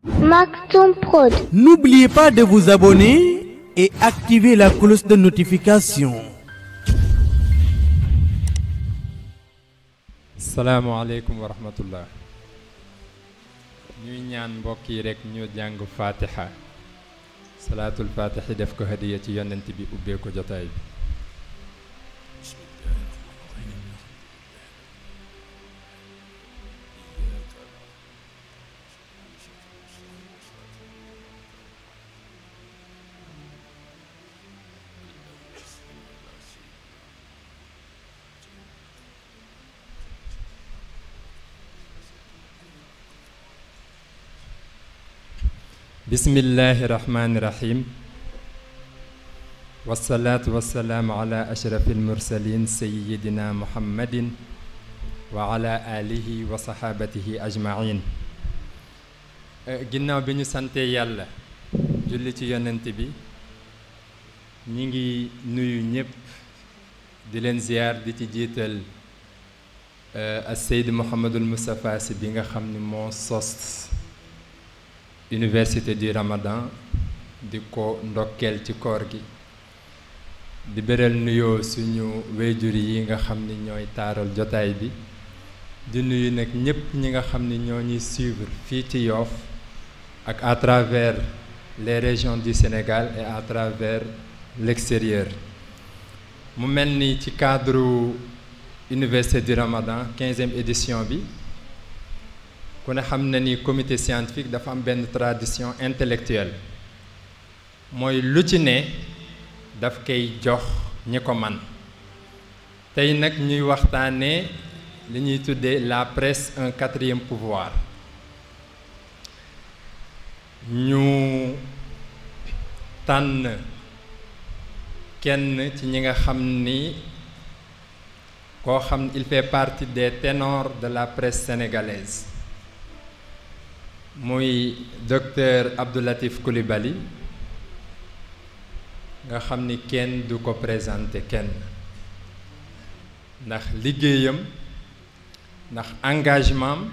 Maktoum Prod. N'oubliez pas de vous abonner et activer la cloche de notification. Assalamu alaikum wa rahmatullah. ñuy ñaan mbokk yi rek ñu jàng fatiha salaatul fatiha def ko hadiya ci yonent bi ubbee ko jotaay bi. bismillahi rahmani rahim wasalaatu wasalaamu ala ashrafil mursalin sayidina muhammadin wa ala alihi wa sahabatihi ajmain. ginnaaw bi ñu sante yàlla julli ci yonent bi ñi ngi nuyu ñépp di leen ziyaar di ci jiital as seyd Mouhamadul Moustapha Sy bi nga xam ni moo sos Université du Ramadan di ko ndokkeel ci koor gi di beral nuyoo suñu wéyjur yi nga xam ni ñooy taaral jotaay bi di nuyu nag ñépp ñi nga xam ni ñoo ñuy suivre fii ci Yoff ak à travers les régions du Sénégal et à travers l'extérieur. mu mel ni ci cadre Université du Ramadan 15e édition bi ku ne xam na ni comité scientifique dafa am benn tradition intellectuelle mooy lu ci ne daf koy jox ñi ko man tey nag ñuy waxtaanee li ñuy tuddee la presse un quatrième pouvoir ñu tànn kenn ci ñi nga xam ni koo xam il fait partie des ténors de la presse sénégalaise muy docteur Abdou Latif Coulibaly nga xam ni kenn du ko présenté kenn ndax liggéeyam ndax engagement am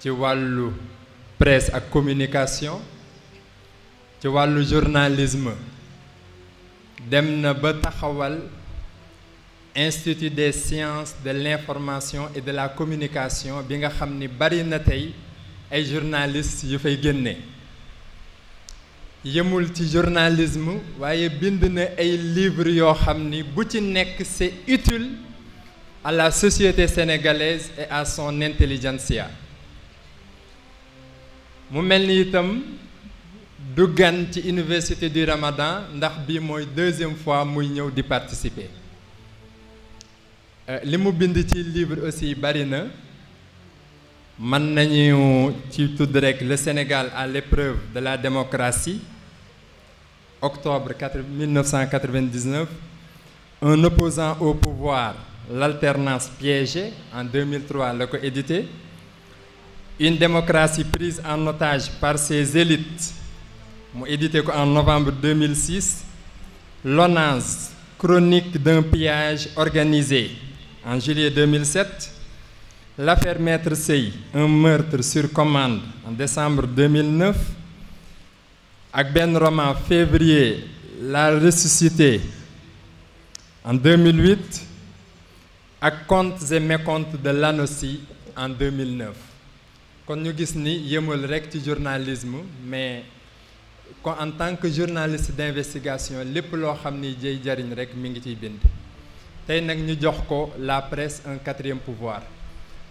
ci wàllu presse ak communication ci wàllu journalisme dem na ba taxawal Institut des sciences de l'information et de la communication bi nga xam ni bari na tey ay journalistes yu fay génne yemul ci journalisme waaye bind na ay livres yoo xam ni bu ci nekk c'est utile à la société sénégalaise et à son intelligentsia. mu mel ni itam du gan ci Université du Ramadan ndax bii mooy deuxième fois muy ñëw di participer li mu bind ci livre aussi bari na. mën nañu ci tudd rek le Sénégal à l'épreuve de la démocratie octobre 1999 un opposant au pouvoir l'alternance piégée en 2003 la ko édité une démocratie prise en otage par ses élites mu édité ko en novembre 2006 l'ONAS chronique d'un pillage organisé en juillet 2007 l'affaire Maître Sèye un meurtre sur commande en décembre 2009 ak benn roman février La ressuscité en 2008 ak Contes et mécontes de l'Annecy en 2009 kon ñu gis ni yemul rekk ci journalisme mais ko en tant que journaliste d'investigation lépp loo xam ni jëy jariñ rekk mi ngi ciy bind tey nag ñu jox ko la presse un quatrième pouvoir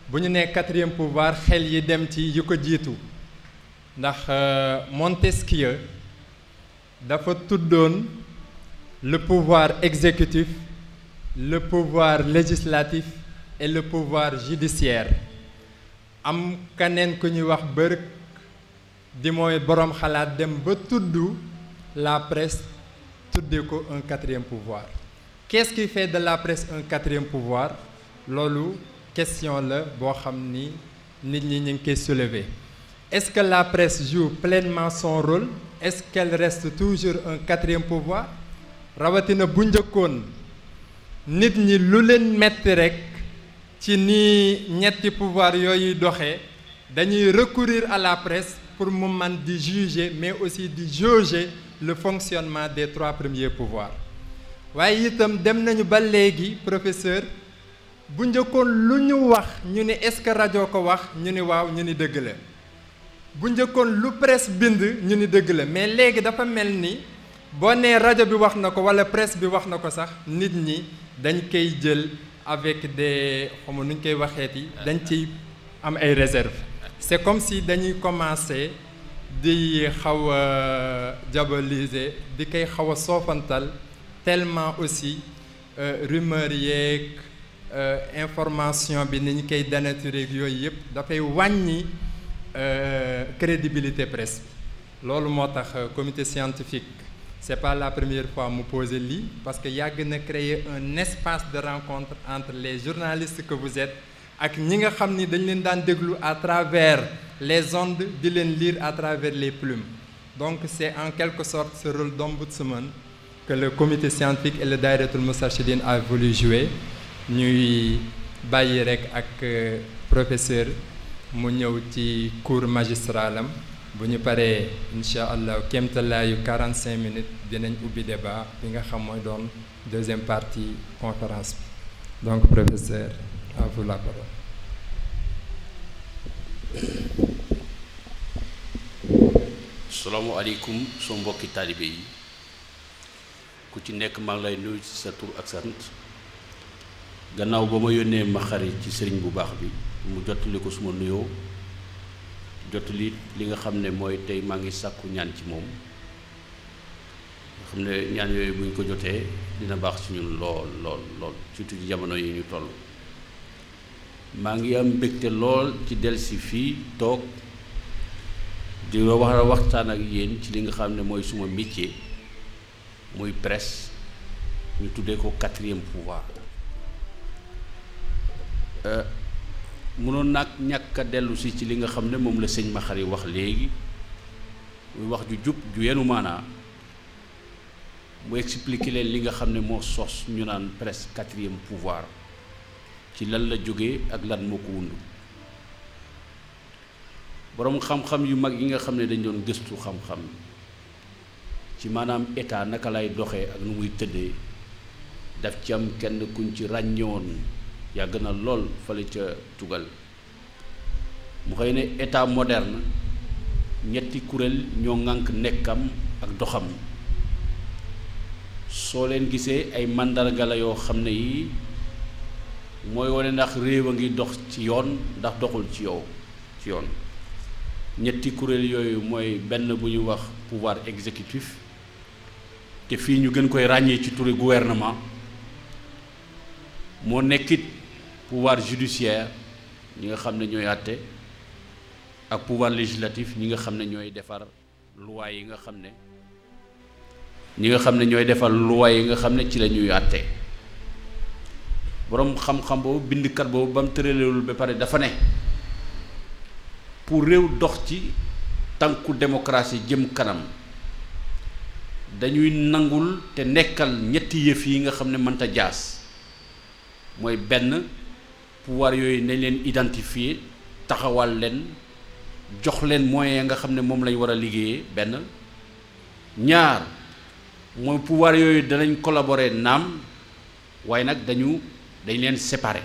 bu ñu nee quatrième pouvoir xel yi dem ci yu ko jiitu ndax Montesquieu dafa tuddoon le pouvoir exécutif le pouvoir législatif et le pouvoir judiciaire am keneen ku ñuy wax Burke di mooy boroom xalaat dem ba tudd la presse tuddee ko un quatrième pouvoir. Qu'est-ce qui fait de la presse un quatrième pouvoir loolu question la boo xam ni nit ñi ñu ngi koy soulever. Est-ce que la presse joue pleinement son rôle? Est-ce qu'elle reste toujours un quatrième pouvoir? Rawatina bu njëkkoon nit ñi lu leen metti rekk ci ni ñetti pouvoir yooyu doxee dañuy recourir à la presse pour mu man di juger mais aussi di jauger le fonctionnement des 3 premiers pouvoirs waaye itam dem nañu ba léegi professeur bu njëkkoon lu ñu wax ñu ne est-ce que rajo ko wax ñu ni waaw ñu ni dëgg la bu njëkkoon lu presse bind ñu ni dëgg la mais léegi dafa mel ni boo nee rajo bi wax na ko walla presse bi wax na ko sax nit ñi dañ koy jël avec des xam nu ñu koy waxeeti dañ ciy am ay réserves c'est comme si dañuy commencer di xaw a diaboliser di koy xaw a soofantal tellement aussi rumeur yeeg information bi ni ñu koy dénaturer yooyu yëpp dafay wàññi crédibilité presse bi loolu moo tax comité scientifique c'est pas la première fois mu poser lii parce que yàgg na créer un espace de rencontre entre les journalistes que vous êtes ak ñi nga xam ni dañ leen daan déglu à travers les ondes di leen lire à travers les plumes donc c'est en quelque sorte ce rôle d'ombudsman que le comité scientifique et le Dahiratoul Moustarchidine a voulu jouer ñuy bàyyi rek ak professeur mu ñëw ci cours magistralam bu ñu paree incha allah kéemtalaayu 45 minutes dinañ ubbi débat bi nga xam mooy doon deuxième partie conférence bi donc professeur à vous la parole. Asalaamaaleykum soo mbokki taalibe yi ku ci nekk maa ngi lay nuyu ci sa tur ak sant gannaaw ba ma yónnee ma xarit ci sëriñ bu baax bi mu jottali ko suma nuyoo jottali li nga xam ne mooy tey maa ngi sàkku ñaan ci moom nga xam ne ñaan yooyu bu ñu ko jotee dina baax ci ñun lool lool lool surtout ci jamono yi ñu toll maa ngi am mbégte lool ci delsi fii toog di waxtaan ak yéen ci li nga xam ne mooy suma métier muy presse ñu tuddee ko 4e pouvoir mënoon nag ñàkk a dellu si ci li nga xam ne moom la sëñ Maxar yi wax léegi muy wax ju jub ju yenu maanaa mu expliquer leen li nga xam ne moo sos ñu naan presse 4e pouvoir ci lan la jógee ak lan moo ko wundu boroom xam-xam yu mag yi nga xam ne dañ doon gëstu xam-xam ci maanaam état naka lay doxee ak nu muy tëddee daf ci am kenn kuñ ci ràññewoon yàgg na lool fale ca tugal mu xëy ne état moderne ñetti kuréel ñoo ŋànk nekkam ak doxam soo leen gisee ay màndarga la yoo xam ne yi mooy wane ndax réew a ngi dox ci yoon ndax doxul ci yoon ñetti kuréel yooyu mooy benn bu ñu wax pouvoir exécutif te fii ñu gën koy ràññee ci turi gouvernement moo nekkit pouvoir judiciaire ñi nga xam ne ñooy àtte ak pouvoir législatif ñi nga xam ne ñooy defar loi yi nga xam ne ñooy defar loi yi nga xam ne ci la ñuy àtte boroom xam-xam boobu bindkat boobu ba mu tëralewul ba pare dafa ne pour réew dox ci tànku démocratie jëm kanam dañuy nangul te nekkal ñetti yëf yi nga xam ne mënta jaas mooy benn pouvoir yooyu nañ leen identifier taxawal leen jox leen moyens ya nga xam ne moom lañ war a liggéeyee benn ñaar mooy pouvoir yooyu danañ collaborer naam waaye nag dañ leen séparer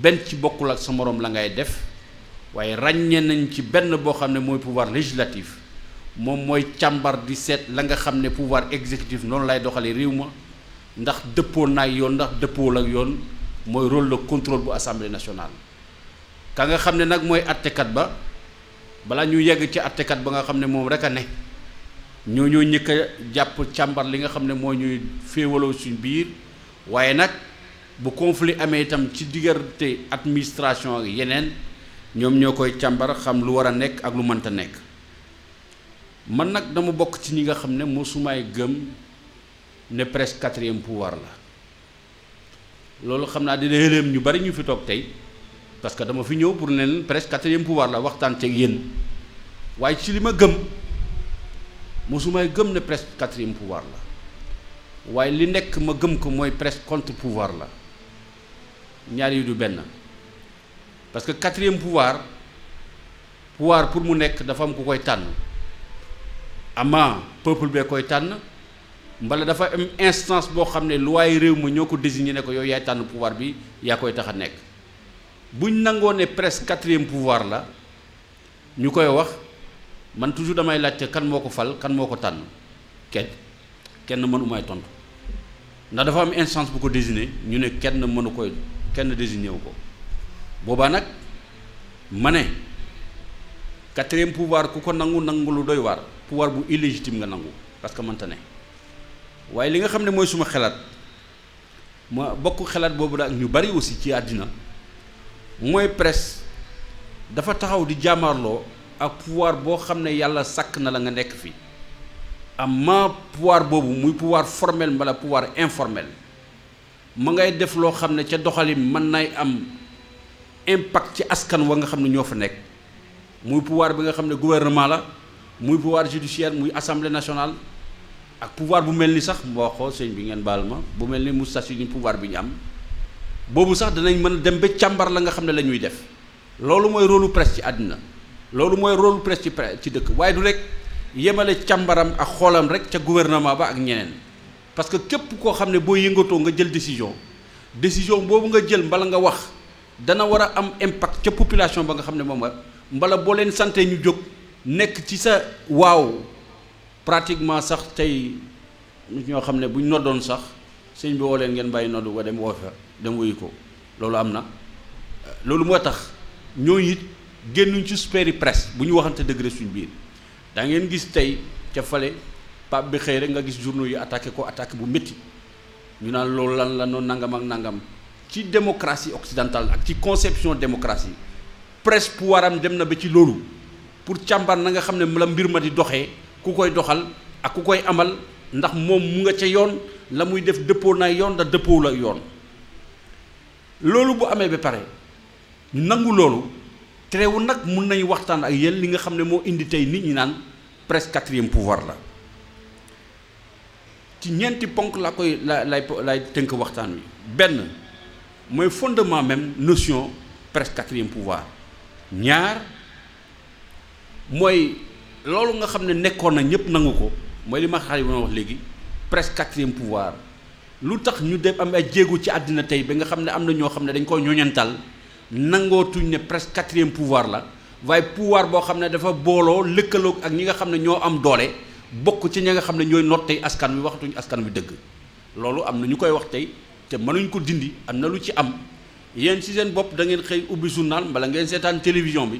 benn ci bokkul ak sa moroom la ngay def waaye ràññee nañ ci benn boo xam ne mooy pouvoir législatif moom mooy càmbar di seet la nga xam ne pouvoir exécutif noonu lay doxalee réew ma ndax dëppoo naag yoon ndax dëppool ak yoon mooy rôle de contrôle bu assemblée nationale ka nga xam ne nag mooy attekat ba balaa ñu yegg ci attekat ba nga xam ne moom rek a ne ñoo ñëkk a jàpp càmbar li nga xam ne moo ñuy féewaloo suñ biir waaye nag bu conflit amee itam ci diggante administration ak yeneen ñoom ñoo koy càmbar xam lu war a nekk ak lu mënta nekk man nag dama bokk ci ñi nga xam ne mosumaay gëm ne presque 4e pouvoir la loolu xam naa dina yëleem ñu bari ñu fi toog tey parce que dama fi ñëw pour ne leen presque 4e pouvoir la waxtaan ceeg yéen waaye ci li ma gëm mosumaay gëm ne presque 4e pouvoir la waaye li nekk ma gëm ko mooy presque contre pouvoir la ñaar yi du benn parce que 4e pouvoir pouvoir pour mu nekk dafa am ku koy tànn ama peuple bee koy tànn mbala dafa am instance boo xam ne loi réew ma ñoo ko désigné ne ko yow yaay tànn pouvoir bi yaa koy tax a nekk buñ nangoo ne presque 4e pouvoir la ñu koy wax man toujours damay laajte kan moo ko fal kan moo ko tànn kenn mënu may tontu ndax dafa am instance bu ko désigné ñu ne kenn désigné wu ko boobaa nag ma ne 4e pouvoir ku ko nangu lu doy waar pouvoir bu illégitime nga nangu parce que mënta ne waaye li nga xam ne mooy suma xalaat ma bokk xalaat boobu la ak ñu bari aussi ci àddina mooy presse dafa taxaw di jaamarloo ak pouvoir boo xam ne yàlla sàkk na la nga nekk fi amma pouvoir boobu muy pouvoir formel mbala pouvoir informel ma ngay def loo xam ne ca doxalin mën nay am impact ci askan wa nga xam ne ñoo fa nekk muy pouvoir bi nga xam ne gouvernement la muy pouvoir judiciaire muy assemblée nationale ak pouvoir bu mel ni sax moo xoo sëñ bi ngeen baal ma bu mel ni mu statut pouvoir bi ñu am boobu sax danañ mën a dem ba càmbar la nga xam ne la ñuy def loolu mooy rôle presse ci àddina loolu mooy rôle presse ci dëkk waaye du rek yemale càmbaram ak xoolam rek ca gouvernement ba ak ñeneen parce que képp koo xam ne boo yëngatoo nga jël décision boobu nga jël mbala nga wax dana war a am impact ca population ba nga xam ne moom nga mbala boo leen santé ñu jóg nekk ci sa waaw pratiquement sax tey ñoo xam ne buñ noddoon sax sëñ bi woo leen ngeen bàyyi noddu ba dem woo fa dem wuyu ko loolu am na loolu moo tax ñooñu it génnuñ ci superi presse bu ñu waxante dëgg suñ biir da ngeen gis tey ca fale Pape bi xëy rek nga gis journaux yi attaqué bu métti ñu naan loolu lan la noonu nangam ak nangam ci démocratie occidentale ak ci conception démocratie presse pouvoir am dem na ba ci loolu pour càmbar na nga xam ne la mbir ma di doxee ku koy doxal ak ku koy amal ndax moom mu nga ca yoon la muy def dëppoo na yoon da dëppoo la yoon loolu bu amee ba pare ñu nangu loolu terewul nag mun nañu waxtaan ak yéen li nga xam ne moo indi tey nit ñi naan presque 4e pouvoir la ci ñeenti ponk laa koy lay tënk waxtaan wi benn mooy fondement même notion presque 4e pouvoir ñaar mooy loolu nga xam ne nekkoon na ñëpp nangu ko mooy li ma xaar yi wax léegi presque 4e pouvoir lu tax ñu def am ay jéego ci àddina tey ba nga xam ne am na ñoo xam ne dañ koy ñoñantal nangootuñ ne presque 4e pouvoir la waaye pouvoir boo xam ne dafa booloo lëkkaloog ak ñi nga xam ne ñoo am doole bokk ci ñi nga xam ne ñooy noot tey askan wi waxatuñ askan wi dëgg loolu am na ñu koy wax tey te mënuñ ko dindi am na lu ci am yéen ci seen bopp da ngeen xëy ubbi journal mbala ngeen seetaan télévision bi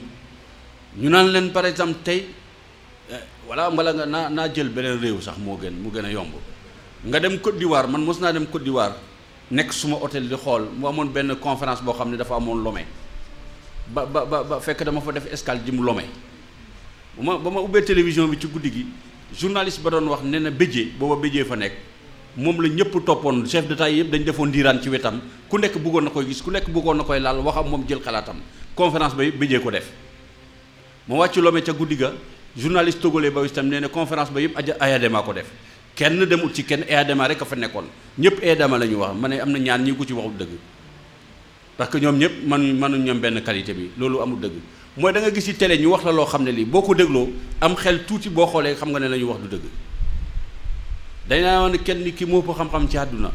ñu naan leen par exemple tey voilà mbala nga naa jël beneen réew sax mu gën a yomb nga dem Côte d'Ivoire man mos naa dem Côte d'Ivoire nekk suma hôtel di xool mu amoon benn conférence boo xam ne dafa amoon Lomé ba fekk dama fa def escale ji mu Lomé ba ma ubbee télévision bi ci guddi gi journaliste ba doon wax nee na Bédié booba Bédié fa nekk moom la ñëpp toppoon chef d'état yëpp dañ defoon ndiiraan ci wetam ku nekk bëggoon na koy gis ku nekk bëggoon na koy laal waxam moom jël xalaatam conférence ba yëpp Bédié ko def ma wàcc Lomé ca guddi ga journaliste togolais ba itam nee na conférence ba yëpp Ayadema ko def kenn demul ci kenn Ayadema rek a fa nekkoon ñëpp Ayadema la ñu wax ma ne am na ñaar ñi ko ci waxul dëgg parce que ñoom ñëpp mënuñ ñoom benn qualité bi loolu amul dëgg mooy da nga gis ci télé ñu wax la loo xam ne lii boo ko dégloo am xel tuuti boo xoolee xam nga ne la ñu wax du dëgg dañ naa wax ne kenn ki moo ëpp xam-xam ci àdduna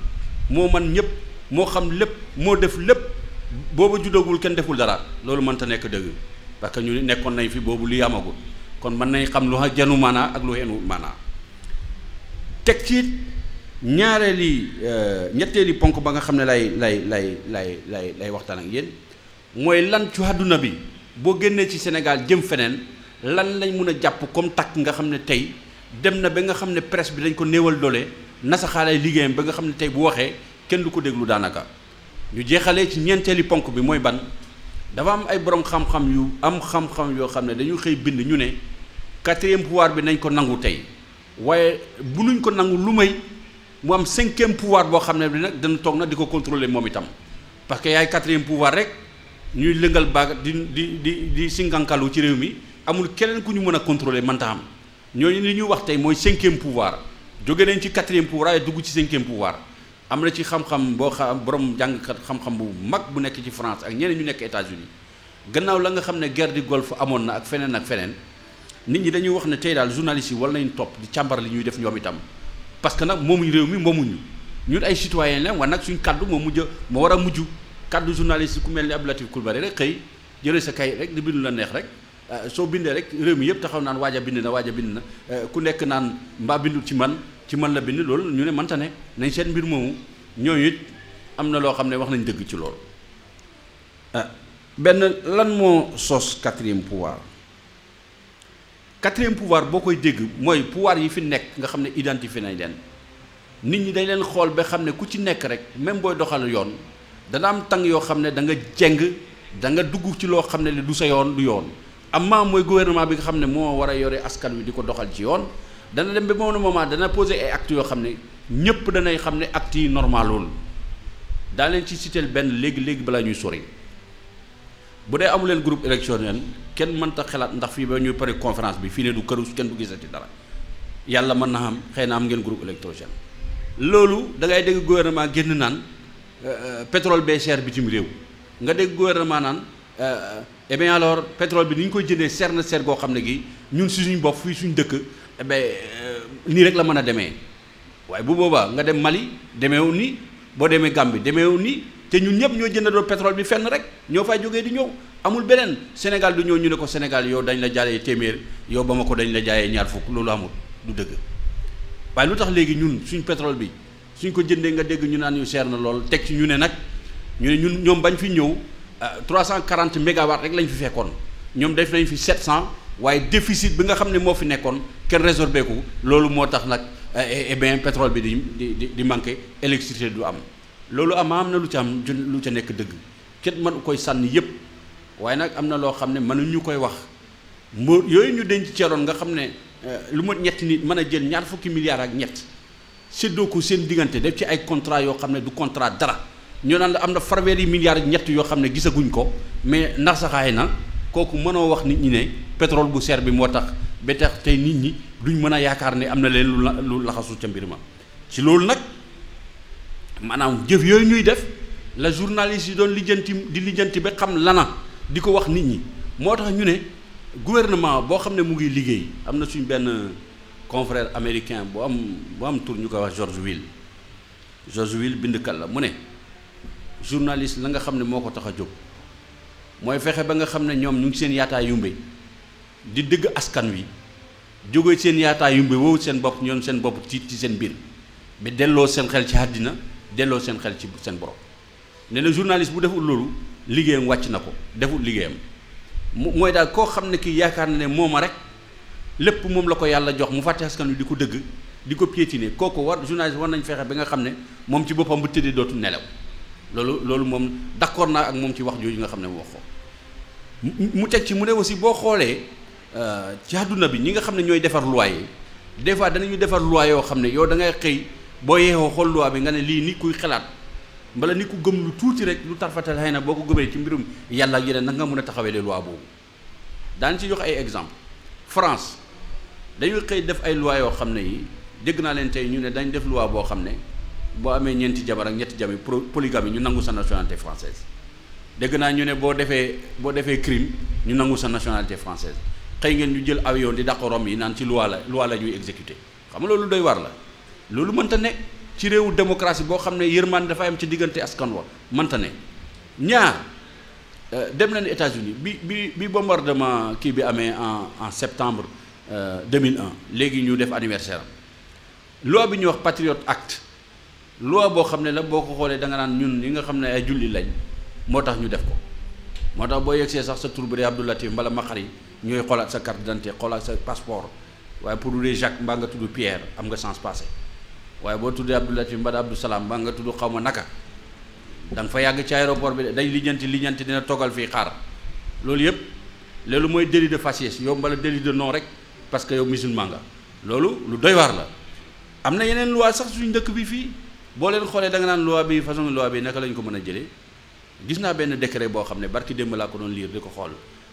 moo man ñëpp moo xam lépp moo def lépp booba juddagul kenn deful dara loolu mënta nekk dëgg parce que ñu nekkoon nañ fi boobu li amagul kon mën nañ xam lu janu maanaa ak lu xenu maanaa teg ci ñetteeli ponk ba nga xam ne lay waxtaan ak yéen mooy lan ci àdduna bi boo génnee ci Sénégal jëm feneen lan lañ mun a jàpp comme takk nga xam ne tey dem na ba nga xam ne presse bi dañ ko néewal doole nasaxaale liggéeyam ba nga xam ne tey bu waxee kenn du ko déglu daanaka ñu jeexalee ci ñeenteeli ponk bi mooy ban dafa am ay borom xam-xam yu am xam-xam yoo xam ne dañu xëy bind ñu ne 4e pouvoir bi nañ ko nangu tey waaye bu nuñ ko nangu lu may mu am 5e pouvoir boo xam ne bi nag dana toog na di ko contrôler moom itam parce que yaay 4e pouvoir rek ñuy lëngal baag di singankalu ci réew mi amul keneen ku ñu mën a contrôler mënta am ñooñu li ñuy wax tey mooy 5e pouvoir jóge nañ ci 4e pouvoir waaye dugg ci 5e pouvoir am na ci xam-xam boo xam borom jàngkat xam-xam bu mag bu nekk ci France ak ñeneen ñu nekk États-Unis gannaaw la nga xam ne guerre du Golfe amoon na ak feneen nit ñi dañuy wax ne tey daal journalistes yi war nañ topp di càmbar li ñuy def ñoom itam parce que nag moomuñ réew mi moomuñu ñun ay citoyens la waaye nag suñ kaddu moo war a mujj kaddu journaliste ku mel ni Abdou Latif Coulibaly rek xëy jëlee sa kay rek di bindu la neex rek soo bindee rek réew mi yëpp taxaw naan waaja bind na ku nekk naan mbaa bindul ci man la bind loolu ñu ne mënta ne nañ seet mbir moomu ñooñu it am na loo xam ne wax nañ dëgg ci loolu. benn lan moo sos quatrième pouvoir boo koy dégg mooy pouvoir yi fi nekk nga xam ne identifié nañ leen nit ñi dañ leen xool ba xam ne ku ci nekk rek même booy doxal yoon dana am tàng yoo xam ne da nga jeng da nga dugg ci loo xam ne du sa yoon du yoon amma mooy gouvernement bi nga xam ne moo war a yore askan wi di ko doxal ci yoon dana dem ba moom moment dana poser ay actes yoo xam ne ñëpp danay xam ne actes yi normalul daa leen ci citer benn léegi balaa ñuy sori bu dee amu leen groupe électionnel kenn mënta xalaat ndax fii ba ñuy pare conférence bi fii ne du këru kenn du gisati dara yàlla mën na xam xëy na am ngeen groupe électoral loolu da ngay dégg gouvernement génn naan pétrole bee cher bitim réew nga dégg gouvernement naan eh bien alors pétrole bi ni ñu koy jëndee seer na seer goo xam ne gi ñun suñu bopp fii suñu dëkk nii rek la mën a demee waaye bu boobaa nga dem Mali demeewu ni boo demee Gambie demeewu ni te ñun ñëpp ñoo jëndandoo pétrole bi fenn rek ñoo fay jógee di ñëw amul beneen Sénégal du ñëw ñu ne ko Sénégal yow dañ la jaayee téeméer yow ba ma ko dañ la jaayee ñaar fukk loolu amul du dëgg waaye lu tax léegi ñun suñ pétrole bi suñ ko jëndee nga dégg ñu naan ñu seer na lool teg ci ñu ne nag ñu ne ñun ñoom bañ fi ñëw 340 mégawatts rek lañ fi fekkoon ñoom def nañ fi 700 waaye déficit bi nga xam ne moo fi nekkoon kenn résorbé ko loolu moo tax nag eh bien pétrole bi di manqué électricité du am loolu am na lu ca nekk dëgg kenn mën koy sànni yëpp waaye nag am na loo xam ne mënuñu koy wax moo yooyu ñu denc ceeroon nga xam ne lu ma ñetti nit mën a jël ñaar fukki milliards ak ñett séddoo ko seen diggante def ci ay contrat yoo xam ne du contrat dara ñoo naan la am na fanweeri milliards ak ñett yoo xam ne gisaguñ ko mais ndax saxaay na kooku mënoo wax nit ñi ne pétrole bu seer bi moo tax ba tax tey nit ñi duñ mën a yaakaar ne am na leen lu laxasu ca mbir ma ci loolu nag maanaam jëf yooyu ñuy def la journaliste yi doon lijjanti ba xam lana di ko wax nit ñi moo tax ñu ne gouvernement boo xam ne mu ngi liggéey am na suñ benn confrère américain bu am tur ñu koy wax George Will bindkat la mu ne journaliste la nga xam ne moo ko tax a jóg mooy fexe ba nga xam ne ñoom ñu ngi seen yaataa yumbe di dëgg askan wi jóge seen yaataa yumbe woowu seen bopp ñoom seen bopp tiit ci seen biir ba delloo seen xel ci àddina delloo seen xel ci seen borom ne na journaliste bu deful loolu liggéeyam wàcc na ko deful liggéeyam mooy daal koo xam ne kii yaakaar na ne mooma rek lépp moom la ko yàlla jox mu fàtte askan wi di ko dëgg di ko piétiner kooku journaliste war nañ fexe ba nga xam ne moom ci boppam bu tëddee dootu nelaw loolu moom d'accord naa ak moom ci wax jooju nga xam ne mu wax ko mu teg ci mu ne aussi boo xoolee ci àdduna bi ñi nga xam ne ñooy defar loi yi des fois danañu defar loi yoo xam ne yow da ngay xëy boo yeexoo xool loi bi nga ne lii ni kuy xalaat mbala ni ku gëm lu tuuti rek lu tarfatal xëy na boo ko gëmee ci mbirum yàlla ak yeneen nag nga mën a taxawee loi boobu daan ci jox ay exemple France dañuy xëy def ay loi yoo xam ne yi dégg naa leen tey ñu ne dañ def loi boo xam ne boo amee ñeenti jabar ak ñetti jabar polygamie ñu nangu sa nationalité française dégg naa ñu ne boo defee crime ñu nangu sa nationalité française xëy ngeen ñu jël avion di dàq Rome yi naan ci loi la ñuy exécuter xam nga loolu doy war la loolu mënta ne ci réewu démocratie boo xam ne yërmande dafa am ci diggante askan wa mënta ne ñaar dem nañu États-Unis bi bombardement kii bi amee en septembre 2001 léegi ñu def anniversaire am loi bi ñuy wax Patriot Act loi boo xam ne la boo ko xoolee da nga naan ñun ñi nga xam ne ay julli lañ moo tax ñu def ko moo tax boo yegsee sax sa tur bi de Abdou Latif mbala Makhari ñooy xoolaat sa carte d'identité xoolaat sa passeport waaye pour dee Jacques mbaa nga tudd Pierre am nga chance passé waaye boo tuddee Abdou Latif mbaa Abdou Salam mbaa nga tudd xaw ma naka da nga fa yàgg ci aéroport bi de day lijjanti dina toggal fii xaar loolu yëpp loolu mooy délit de faciès yow mbala délit de non rek parce que yow musulman nga loolu lu doy waar la am na yeneen loi sax suñu dëkk bi fii boo leen xoolee da nga naan loi bi façon loi bi naka lañ ko mën a jëlee gis naa benn décret boo xam ne barki démb laa ko doon lire di ko xool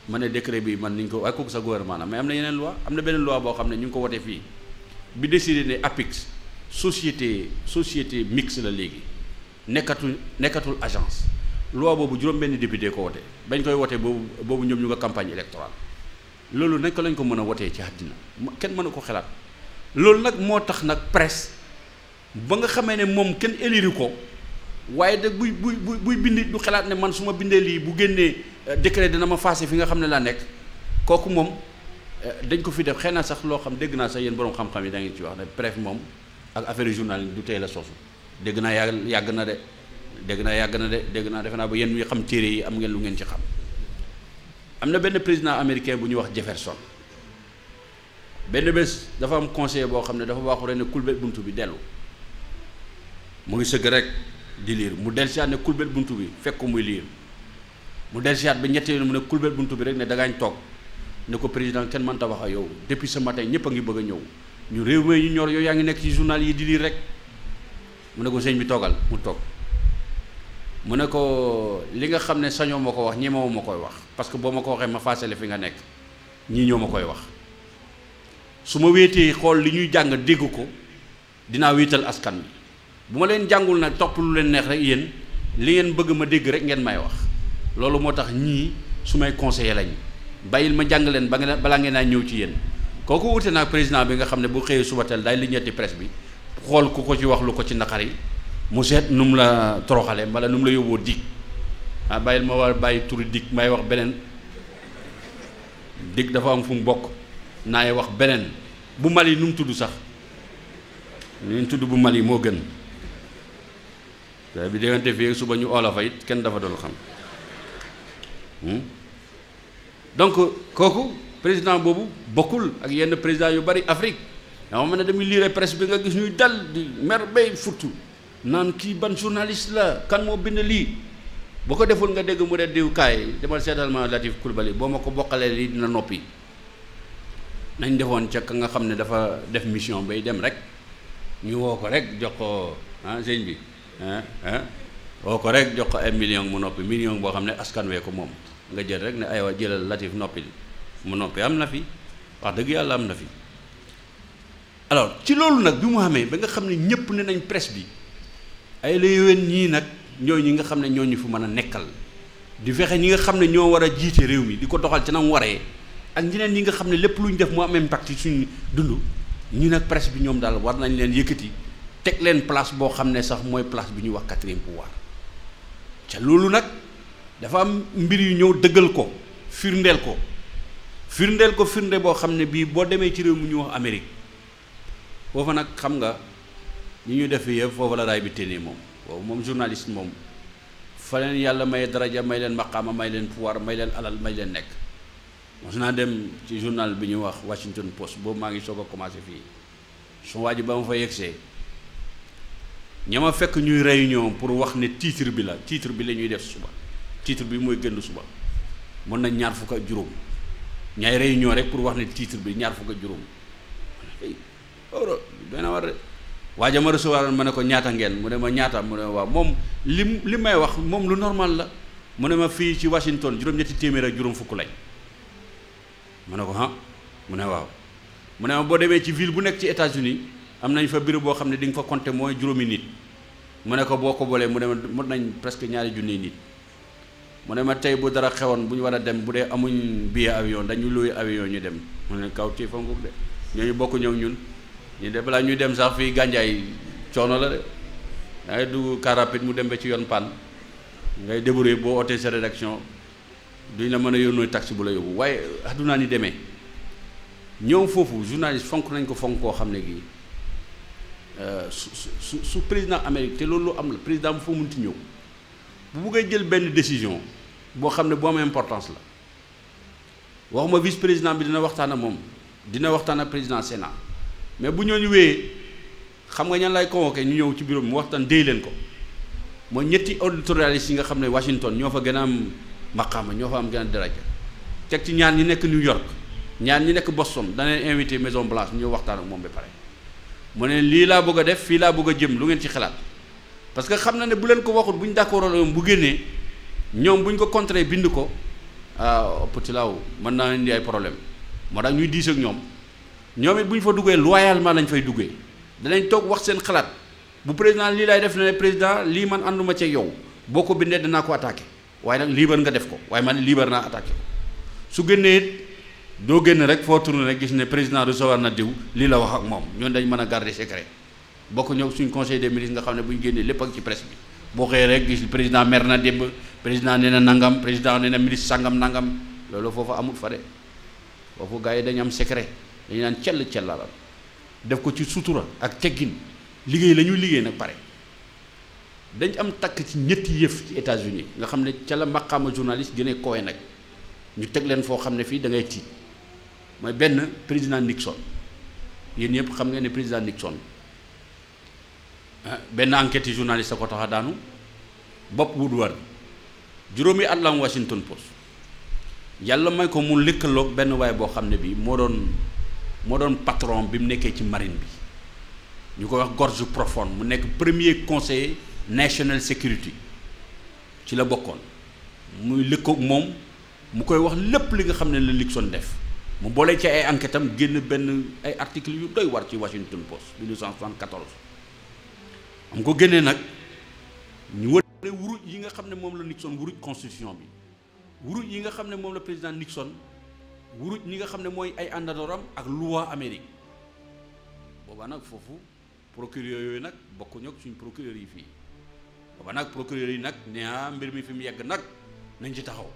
ma ne décret bi man niñ ko waaye kooku sa gouvernement la mais am na yeneen loi am na beneen loi boo xam ne ñu ngi ko wote fii bi décidé ne APIX société mixte la léegi nekkatul agence loi boobu juróom-benn député ko wote bañ koy wote boobu ñoom ñu nga campagne électorale loolu nañ ko lañ ko mën a wotee ci àddina kenn mënu ko xalaat loolu nag moo tax nag presse ba nga xamee ne moom kenn élire ko waaye de buy bind du xalaat ne man su ma bindee lii bu génnee décret dina ma faase fi nga xam ne laa nekk kooku moom dañ ko fi def xëy na sax loo xam dégg naa sax yéen borom xam-xam yi da ngeen ci wax ne presse moom ak affaire journalisme du tey la sosu dégg naa yàgg na de dégg naa defe naa ba yéen ñi xam téere yi am ngeen lu ngeen ci xam am na benn président américain bu ñuy wax Jefferson benn bés dafa am conseiller boo xam ne dafa waxu rek ne kulbet buntu bi dellu mu ngi sëgg rek di liir mu dellusiwaat ne kulbet buntu bi fekk ko muy liir mu dellusiwaat ba ñetti yoon mu ne kulbet buntu bi rek ne dangaañ toog ne ko président kenn mënta wax ak yow depuis ce matin ñëpp a ngi bëgg a ñëw ñu réew mi ñu ñor yow yaa ngi nekk ci journal yi di liir rek mu ne ko sëñ bi toogal mu toog mu ne ko li nga xam ne sañoo ma ko wax ñemewu ma koy wax parce que boo ma ko waxee ma faasale fi nga nekk ñii ñoo ma koy wax su ma wéetee xool li ñuy jàng dégg ko dinaa wéetal askan bi bu ma leen jàngul nag topp lu leen neex rek yéen li ngeen bëgg ma dégg rek ngeen may wax loolu moo tax ñii su may conseiller lañ bàyyil ma jàng leen balaa ngeen naa ñëw ci yéen kooku wute naa président bi nga xam ne bu xëyee suba teel day li ñetti presse bi xool ku ko ci wax lu ko ci naqari mu seet nu mu la toroxale wala nu mu la yóbboo dig bàyyil ma war bàyyi turi dig may wax beneen dig dafa am fu mu bokk naay wax beneen bu Mali nu mu tudd sax nu mu tudd bu Mali moo gën bi déggante fii suba ñu olofa it kenn dafa doon xam donc kooku président boobu bokkul ak yenn président yu bari Afrique dama mën ne damuy lire presse bi nga gis ñuy dal di mer bay furtu naan kii ban journaliste la kan moo bind lii boo ko deful nga dégg mu de diw kaay demal seetal ma Latif Coulibaly boo ma ko bokkalee lii dina noppi nañ defoon ca ka nga xam ne dafa def mission bay dem rek ñu woo ko rek jox ko sëñ bi woo ko rek jox ko ay million mu noppi million boo xam ne askan wee ko moom nga jël rek ne aywa jëlal Latif noppi mu noppi am na fi wax dëgg yàlla am na fi alors ci loolu nag bi mu xamee ba nga xam ne ñëpp ne nañ presse bi ay la yowén ñii nag ñooy ñi nga xam ne ñoo ñu fu mën a nekkal di fexe ñi nga xam ne ñoo war a jiite réew mi di ko doxal ci na mu waree ak ñeneen ñi nga xam ne lépp lu ñu def mu am impact ci suñu dund ñi nag presse bi ñoom daal war nañ leen yëkkati teg leen place boo xam ne sax mooy place bi ñuy wax quatrième pouvoir ca loolu nag dafa am mbir yu ñëw dëggal ko firndeel ko firnde boo xam ne bii boo demee ci réew mu ñu wax Amérique foofa nag xam nga ñi ñu def yëpp foofa la raay bi téenee moom waaw moom journaliste moom fa leen yàlla may daraja may leen maqaama may leen pouvoir may leen alal may leen nekk mos naa dem ci journal bi ñuy wax Washington Post boobu maa ngi soog a commencé fii su waa ji ba ma fa yegsee ña ma fekk ñuy réunion pour wax ne titre bi la ñuy def suba titre bi mooy gënd suba mën nañ ñaar fukk ak juróom ñaay réunion rek pour wax ne titre bi ñaar fukk ak juróom dana war de waaja ma recevoir ma ne ko ñaata ngeen mu ne ma ñaata mu ne ma waaw moom li may wax moom lu normal la mu ne ma fii ci Washington juróom-ñetti téeméer ak juróom fukk lañ ma ne ko mu ne waaw mu ne ma boo demee ci ville bu nekk ci États-Unis am nañ fa bureau boo xam ne di nga fa compter mooy juróomi nit mu ne ko boo ko boolee mu ne ma mën nañ presque ñaari junni nit mu ne ma tey bu dara xewoon bu ñu war a dem bu dee amuñ billet avion dañu loué avion ñu dem mu ne kaw tii fa ngub de ñooñu bokk ñëw ñun ñu de balaa ñuy dem sax fii gànjaay coono la de dangay dugg car rapide mu dem ba ci yoon panne ngay débrouiller boo ootee sa rédaction duñ la mën a yónnee taxi bu la yóbbu waaye addunaa ni demee ñëw foofu journaliste fonk nañ ko fonk koo xam ne gii su président Amérique te loolu lu am la président bu foo munti ñëw bu buggee jël benn décision boo xam ne bu am importance la waxuma vice président bi dina waxtaan ak moom dina waxtaan ak président Sénat mais bu ñooñu wéyee xam nga ñan lay convoqué ñu ñëw ci bureau bi mu waxtaan déy leen ko mooy ñetti éditorialistes yi nga xam ne Washington ñoo fa gën a am maqaama ñoo fa am gën a daraja teg ci ñaar ñi nekk New York ñaar ñi nekk Boston dana leen invité Maison Blanche ñu waxtaan ak moom ba pare mu ne lii laa bëgg a def fii laa bëgg a jëm lu ngeen ci xalaat parce que xam na ne bu leen ko waxut bu ñu d'accord moom bu génnee ñoom bu ñu ko contré bind ko petit laaw mën naa indi ay problème moo tax ñuy diis ak ñoom it bu ñu fa duggee loyalement lañ fay duggee danañ toog wax seen xalaat bu président lii laay def ne président lii man ànduma ci yow boo ko bindee danaa ko attaqué waaye nag libre nga def ko waaye man libre naa attaqué ko su génnee it doo génn rek foo tourné rek gis ne président recevoir na diw lii la wax ak moom ñoon dañ mën a garder secret bokk ñëw suñ conseil des ministres nga xam ne bu ñu génnee lépp ak ci presse bi boo xëyee rek gis président mer na démb président nee na nangam président nee na ministre sangam nangam loolu foofu amul fa de foofu gars yi dañu am secret dañu naan cellalal def ko ci sutura ak teggin liggéey la ñuy liggéey nag pare dañ am takk ci ñetti yëf ci États-Unis nga xam ne ca la maqaama journaliste gën a kowe nag ñu teg leen foo xam ne fii da ngay tiit mooy benn président Nixon yéen ñëpp xam ngeen ne président Nixon benn enquête yi journaliste a ko tax a daanu Bob Woodward juróomi at la am Washington Post yàlla may ko mu lëkkaloog benn waay boo xam ne bii moo doon patron bi mu nekkee ci marine bi ñu ko wax George Profond mu nekk premier conseiller national security ci la bokkoon muy lëkkoog moom mu koy wax lépp li nga xam ne la Nixon def mu boole ci ay enquête am génn benn ay articles yu doy war ci Washington Post 1974 am ko génnee nag ñu wëre wuruj yi nga xam ne moom la Nixon wuruj constitution bi wuruj yi nga xam ne moom la président Nixon wuruj ñi nga xam ne mooy ay àndandooram ak loi Amérique booba nag foofu procureur yooyu nag bokkuñu ak suñ procureur yi fii booba nag procureur yi nag ne mbir mi fi mu yegg nag nañ ci taxaw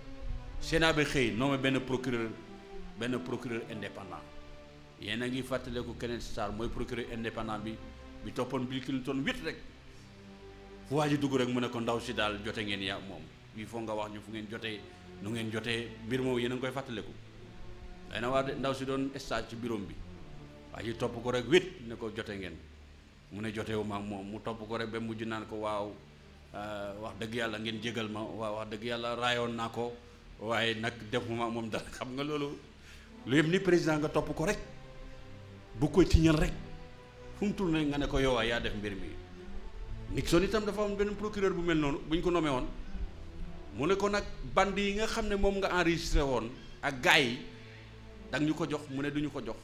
Sénat bi xëy nommé benn procureur indépendant yéen a ngi fàttaleku Kenneth Starr mooy procureur indépendant bi toppoon Bill Clinton 8 rek fu waa ji dugg rek mu ne ko ndaw si daal jote ngeen yaa moom il faut nga wax ñu fu ngeen jotee nu ngeen jotee mbir moom yéen a ngi koy fàttaleku day na waa ndaw si doon stage ci bureau bi waa ji topp ko rek 8 ne ko jote ngeen mu ne jotewu ma ak moom mu topp ko rek ba mujj naan ko waaw wax dëgg yàlla ngeen jégal ma waaw wax dëgg yàlla raayoon naa ko waaye nag defuma moom dara xam nga loolu lu yëpp ni président nga topp ko rek bu koy tiñal rek fu mu tourné nga ne ko yow yaa def mbir mi Nixon itam dafa am benn procureur bu mel noonu bu ñu ko nommé woon mu ne ko nag band yi nga xam ne moom nga enregistré woon ak gars yi danga ñu ko jox mu ne duñu ko jox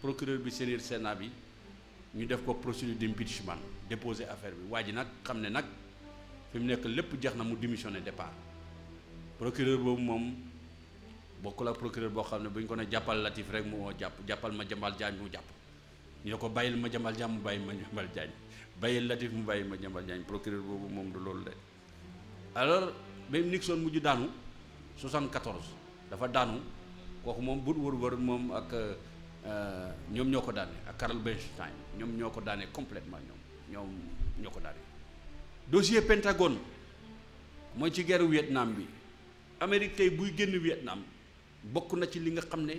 procureur bi saisir Sénat bi ñu def ko procédure d'impeachment déposer affaire bi waa ji nag xam ne nag fi mu nekk lépp jeex na mu démissionné départ procureur boobu moom bokkul ak procureur boo xam ne bu ñu ko ne jàppal Latif rek mu jàppal Madiambal Diagne mu jàpp ñu ne ko bàyyil Madiambal Diagne mu bàyyi Madiambal Diagne bàyyil Latif mu bàyyi Madiambal Diagne procureur boobu moom du loolu de alors même Nixon mujj daanu 74 dafa daanu kooku moom but wër moom ak ñoom ñoo ko daane ak Carl Bernstein ñoom ñoo ko daane complètement ñoom ñoo ko daane dossier Pentagone mooy ci guerre Vietnam bi Amérique tey buy génn Vietnam bokk na ci li nga xam ne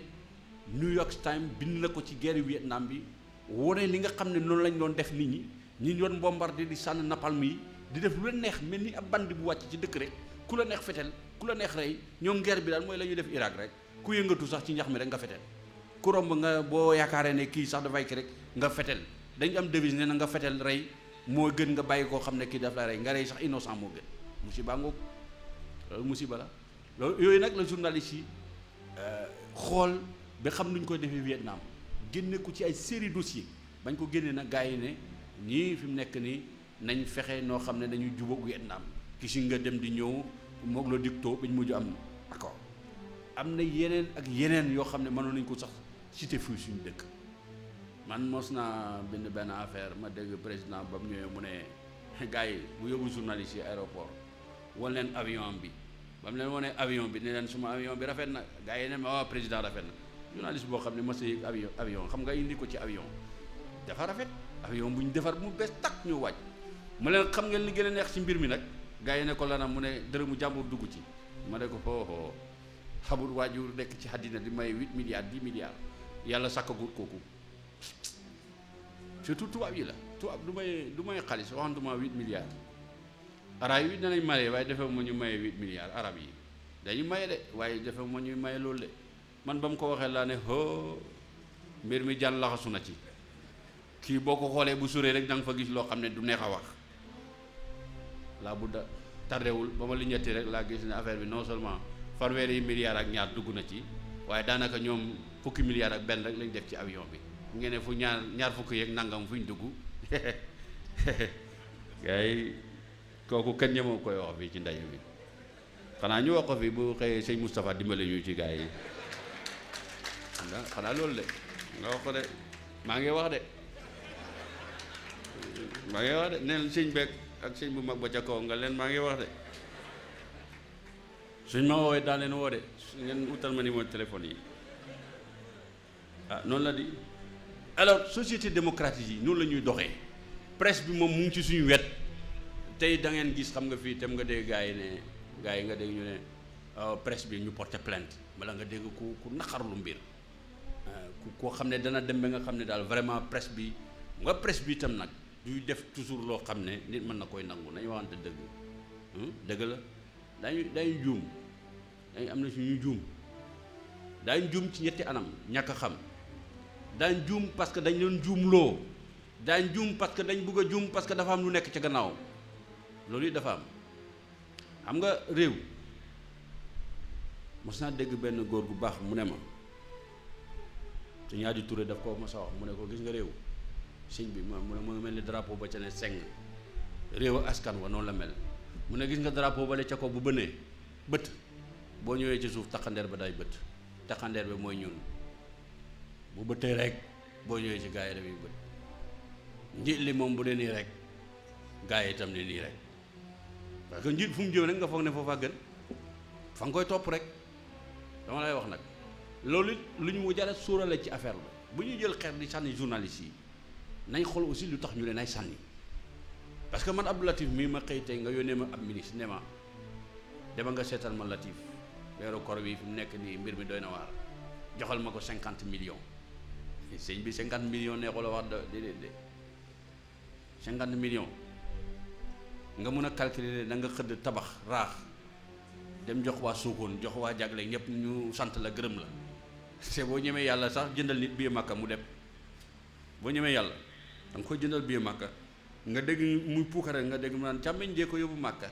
New York Times bind na ko ci guerre Vietnam bi wone li nga xam ne noonu lañ doon def nit ñi doon bombardé di sànn napalm yi di def lu la neex mel ni ab bandi bu wàcc ci dëkk rek ku la neex fetel ku la neex rey ñoom guerre bi daal mooy la ñuy def Irak rek ku yëngatu sax ci ñax mi rek nga fetel ku romb nga boo yaakaaree ne kii sax dafay ki rek nga fetel dañ am devise ne na nga fetel rey moo gën nga bàyyi koo xam ne kii daf la rey nga rey sax innocent moo gën musiba ngoog loolu musiba la loolu yooyu nag la journaliste yi xool ba xam nuñ koy defee Vietnam génne ko ci ay série dossier bañ ko génnee nag gars yi ne ñii fi mu nekk nii nañ fexe noo xam ne dañuy jubóog Vietnam kisi nga dem di ñëw moog la dicto bañ mujj am accord am na yeneen ak yeneen yoo xam ne mënoon nañ ko sax cité fii suñu dëkk man mos naa bind benn affaire ma dégg président ba mu ñëwee mu ne gars yi bu yóbbu journaliste yi aéroport wan leen avion bi ba mu leen wane avion bi ne leen suma avion bi rafet na gars yi ne ma waaw président rafet na journaliste boo xam ne mos a yëg avion xam nga indi ko ci avion dafa rafet avion bu ñu defar mu bees takk ñu wàcc ma leen xam ngeen li gën a neex ci mbir mi nag gars yi ne ko lanam mu ne dërëmu jàmbur dugg ci ma ne ko foofu xamul waajur nekk ci àddina di may 8 milliards 10 milliards yàlla sàkkagut kooku surtout tubaab yi la tubaab du may xaalis waxantuma 8 milliards arab yi danañ maye waaye defe ma ñu maye 8 milliards arab yi dañu maye de waaye defe ma ñuy maye loolu de man ba mu ko waxee laa ne mbir mi jàn laxasu na ci kii boo ko xoolee bu suree rek da nga fa gis loo xam ne du neex a wax laa bu da tardewul ba ma li ñetti rek laa gis ne affaire bi non seulement fanweeri milliards ak ñaar dugg na ci waaye daanaka ñoom fukki milliards ak benn rek lañ def ci avion bi ngeen ne fu ñaar fukki yeeg nangam fuñ dugg gars yi kooku kenn ñemoo koy wax fii ci ndaje bi xanaa ñu wax ko fii bu xëyee sëñ Moustapha dimbale ñu ci gars yi xanaa loolu de nga wax ko de maa ngi wax de neen sëñ beeg ak sëñ bu mag ba ca kaw nga leen maa ngi wax de suñ ma woowee daa leen woo de ngeen utal ma numéro téléphone yi noonu la di alors société démocratique yi noonu la ñuy doxee presse bi moom mu ngi ci suñu wet tey da ngeen gis xam nga fii tam nga dégg gars yi nga dégg ñu ne presse bi ñu porté plainte wala nga dégg ku naqarlu mbir koo xam ne dana dem ba nga xam ne daal vraiment presse bi itam nag duy def toujours loo xam ne nit mën na koy nangu nañu waxante dëgg la daañu juum am na suñu juum daañu juum ci ñetti anam ñàkk a xam daañu juum parce que dañ leen juumloo daañu juum parce que dañ bëgg a juum parce que dafa am lu nekk ca gannaaw loolu it dafa am xam nga réew mos naa dégg benn góor gu baax mu ne ma te ñaari Touré daf ko mos a wax mu ne ko gis nga réew sëñ bi mu ne mu ngi mel ni drapeau ba ca ne seng réew ak askan wa noonu la mel mu ne gis nga drapeau ba la ca ko bu bënee bët boo ñëwee ci suuf taxandeer ba day bët taxandeer bi mooy ñun bu bëttee rek boo ñëwee ci gaa yi dafay bët njiit li moom bu dee nii rek gaa yi itam ne nii rek parce que njiit fu mu jëm rek nga foog ne foofaa gën fa nga koy topp rek dama lay wax nag loolu it lu ñu mu jara sóorale ci affaire la bu ñu jël xeer di sànni journaliste yi nañ xool aussi lu tax ñu leen ay sànni parce que man Abdou Latif mii ma xëy tey nga yónnee ma ab ministre ne ma dama nga seetal ma Latif weeru kor bi fi mu nekk nii mbir mi doy na waar joxal ma ko 50 millions sëñ bi 50 millions neexul a wax de 50 millions nga mun a calculer da nga xëdd tabax raax dem jox waa Sokone jox waa Jagle ñëpp ñu sant la gërëm la c'est boo ñemee yàlla sax jëndal nit bii Makka mu dem boo ñemee yàlla da nga koy jëndal bii Makka nga dégg muy puukare nga dégg mu naan càmmeñ jee ko yóbbu Makka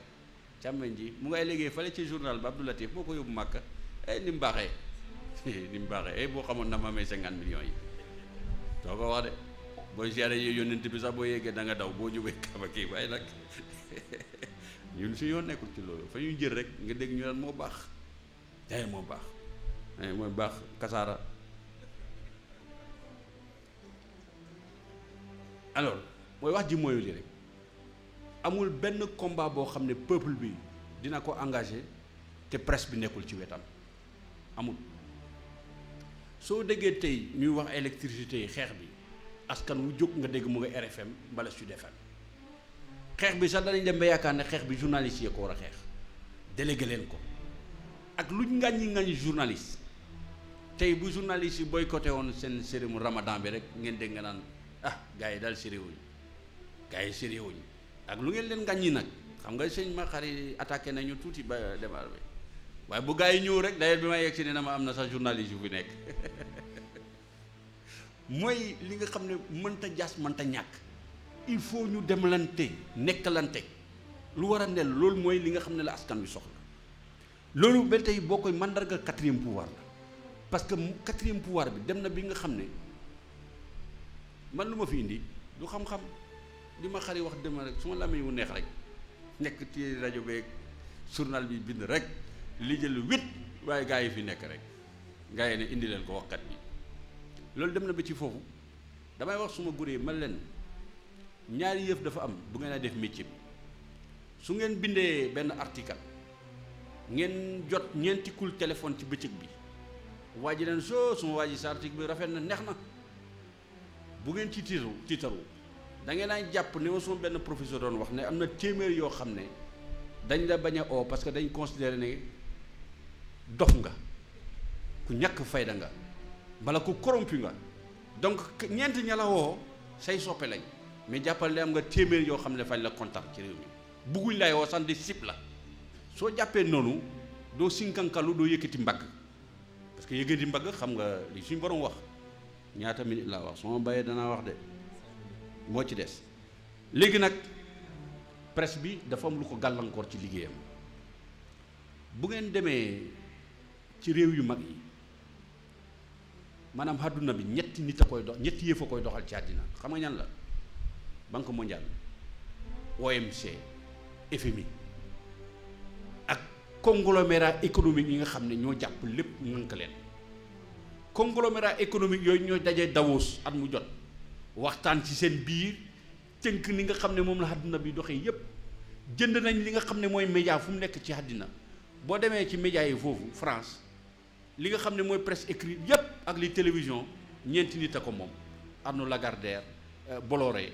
càmmeñ ji mu ngay liggéey fale ci journal ba Abdou Latif moo ko yóbbu Makka ni mu baaxee ni mu baaxee boo xamoon na ma amee 50 millions yi doo ko wax de booy siyaare yi yónnent bi sax boo yeggee da nga daw boo jógee kaba kii waaye nag ñun su yoon nekkul ci loolu fa ñuy jël rek nga dégg ñu naan moo baax moo baax mooy baax kasaara alors mooy wax ji mooyu li rek amul benn combat boo xam ne peuple bi dina ko engagé te presse bi nekkul ci wetam amul soo déggee tey ñuy wax électricité yi xeex bi askan wu jóg nga dégg mu nga RFM mbala Sud FM xeex bi sax danañ dem ba yaakaar ne xeex bi journaliste yi ko war a xeex délégué leen ko ak luñ ngàññi journaliste tey bu journaliste yi boycotté woon seen cérémonie ramadan bi rek ngeen dégg nga naan gars yi daal sérieux wuñ ak lu ngeen leen ngàññi nag xam nga sëñ ma xari attaqué nañu tuuti ba débat bi waaye bu gars yi ñëw rek d'ailleurs bi may yegg si ne na ma am na sax journaliste yu fi nekk mooy li nga xam ne mënta jaas mënta ñàkk il faut ñu demlante nekkalante lu war a nel loolu mooy li nga xam ne la askan wi soxla loolu ba tey boo koy mandarga 4e pouvoir la parce que 4e pouvoir bi dem na bi nga xam ne man lu ma fi indi du xam-xam li ma xari wax dema rek su ma làmmiñ wu neex rek nekk ci rajo beeg journal bi bind rek li jël 8 waaye gaa yi fi nekk rek gaa yi ne indi leen ko waxkat bi loolu dem na ba ci foofu damay wax suma guree man leen ñaari yëf dafa am bu ngeen a def métier bi su ngeen bindee benn article ngeen jot ñeenti kul téléphone ci bëccëg bi waa ji leen suma waa ji sa article bi rafet na neex na bu ngeen ci tiitaru da ngeen a jàpp ne ma suma benn professeur doon wax ne am na téeméer yoo xam ne dañ la bañ a oo parce que dañ considéré ne dof nga ku ñàkk fayda nga bala ku corrompu nga donc ñeent ña la woo say soppe lañ mais jàppal ne am nga téeméer yoo xam ne fañ la contact ci réew mi bugguñ lay woo sax di sip la soo jàppee noonu doo sinkankalu doo yëkkati mbagg parce que yëkkati mbagg xam nga li suñ borom wax ñaata minute laa wax soo ma bàyyee danaa wax de moo ci des léegi nag presse bi dafa am lu ko gàllankoor ci liggéeyam bu ngeen demee ci réew yu mag yi maanaam àdduna bi ñetti nit a koy dox ñetti yëf a koy doxal ci àddina xam nga ñan la banque mondiale OMC FMI ak conglomérat économique yi nga xam ne ñoo jàpp lépp ngànk leen. conglomérat économique yooyu ñoo dajee Davos at mu jot waxtaan ci seen biir tënk ni nga xam ne moom la àddina bi doxee yépp jënd nañ li nga xam ne mooy média fu mu nekk ci àddina boo demee ci média yi foofu France li nga xam ne mooy presse écrite yépp ak li télévision ñeenti nit a ko moom Arnaud Lagardère Bolloré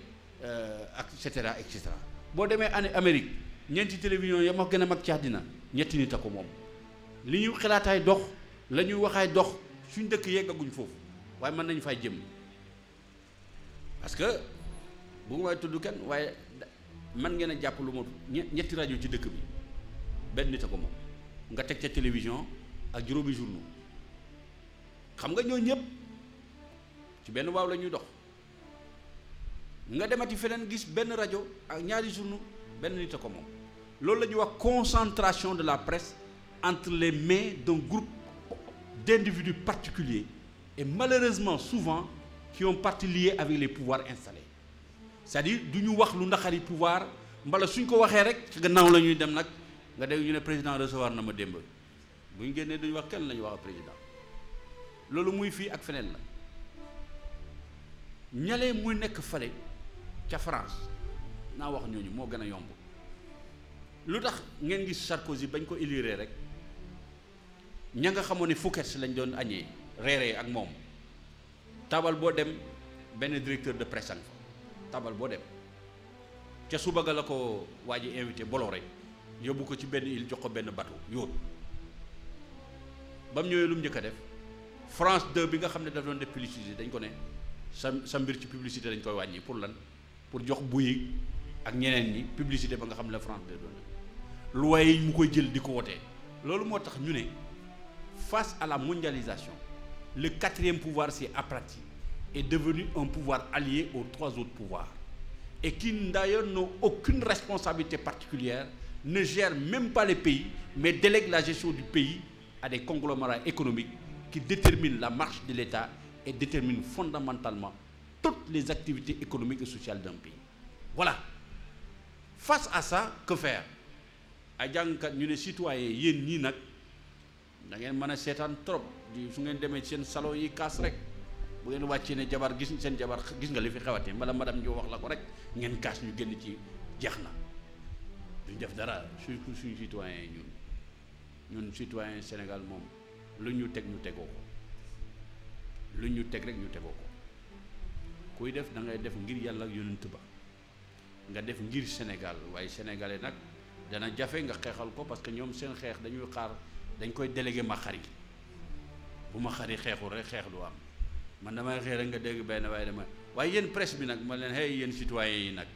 ak et cetera et cetera boo demee Amérique ñeenti télévision ya ma gën a mag ci àddina ñetti nit a ko moom li ñu xalaataay dox la ñuy waxaay dox suñ dëkk yeggaguñ foofu waaye mën nañ fay jëm parce que bu may tudd kenn waaye man ngeen a jàpp lu ma ñetti rajo ci dëkk bi benn nit a ko moom nga teg ca télévision ak juróomi journaux xam nga ñoo ñëpp ci benn waaw la ñuy dox nga demati feneen gis benn rajo ak ñaari journaux benn nit a ko moom loolu la ñuy wax concentration de la presse entre les mains d'un groupe d'individus particuliers et malheureusement souvent qui ont partie liée avec les pouvoirs installés c'est-à-dire du ñu wax lu ndaxari pouvoir mbala suñ ko waxee rek ci gannaaw la ñuy dem nag nga dégg ñu ne président recevoir na ma démb bu ñu génnee duñu wax kenn la ñu wax président loolu muy fii ak feneen la ñalee muy nekk fale ca France naa wax ñooñu moo gën a yomb lu tax ngeen gis Sarkozy bañ ko élire rek ña nga xamoon ne Fouquet lañ doon añee reeree ak moom tabal boo dem benn directeur de presse fa tabal boo dem ca suba ga la ko waa ji invité Bolloré yóbbu ko ci benn île jox ko benn bateau yóot ba mu ñëwee lu mu njëkk a def France 2 bi nga xam ne daf doon def publicité dañ ko ne sa mbir ci publicité dañ koy wàññi pour lan pour jox buy ak ñeneen ñi publicité ba nga xam ne la France 2 doon lu waaye mu koy jël di ko wotee loolu moo tax ñu ne face à la mondialisation le quatrième pouvoir s'est aplati est devenu un pouvoir allié aux trois autres pouvoirs et qui d'ailleurs n'ont aucune responsabilité particulière, ne gèrent même pas les pays, mais délèguent la gestion du pays à des conglomérats économiques qui déterminent la marche de l'État et déterminent fondamentalement toutes les activités économiques et sociales d'un pays. Voilà. Face à ça, que faire? ay jàngkat ñu ne citoyen yéen ñii nag da ngeen mën a seetaan trop di su ngeen demee seen salon yi kaas rek bu ngeen wàccee ne jabar gis seen jabar gis nga li fi xewatee mbala madame ñu wax la ko rek ngeen kaas ñu génn ci jeex na duñ def dara surtout suñu citoyen yi ñun citoyen Sénégal moom lu ñu teg ñu tegoo ko lu ñu teg rek ñu tegoo ko kuy def da ngay def ngir yàlla ak yonent ba nga def ngir Sénégal waaye sénégalais nag dana jafe nga xeexal ko parce que ñoom seen xeex dañuy xaar dañ koy délégué ma xari bu ma xari xeexul rek xeex du am man damay xeex rek nga dégg benn waaye yéen presse bi nag ma leen hey yéen citoyens yi nag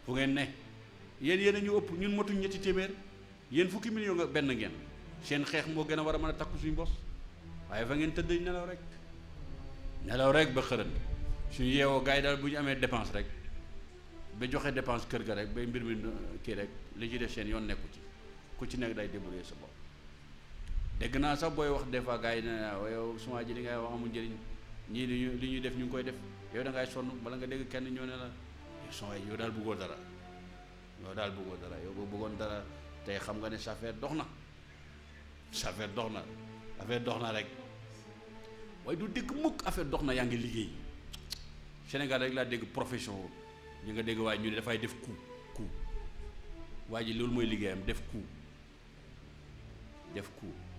fu ngeen ne yéen a ñu ëpp ñun motuñ ñetti téeméer yéen fukki million nga benn ngeen seen xeex moo gën a war a mën a takku suñu bos waaye fa ngeen tëdd nelaw rek ba xërën suñu yeewoo gars yi daal bu ñu amee dépense rek ba joxe dépense kër ga rek ba mbir mi kii rek li ci def seen yoon nekku ci ku ci nekk day débrouiller sa bopp dégg naa sax booy wax des fois gars yi ne yow suma ji li ngay wax amul njëriñ ñii li ñuy def ñu ngi koy def yow da ngay sonn bala nga dégg kenn ñoo ne la son yow daal bëggoo dara yow boo bëggoon dara tey xam nga ne sa affaire dox na affaire dox na rek waaye du dégg mukk affaire dox na yaa ngi liggéey Sénégal rek laa dégg profession ñu nga dégg waaye ñu ne dafay def coup waa ji loolu mooy liggéeyam def coup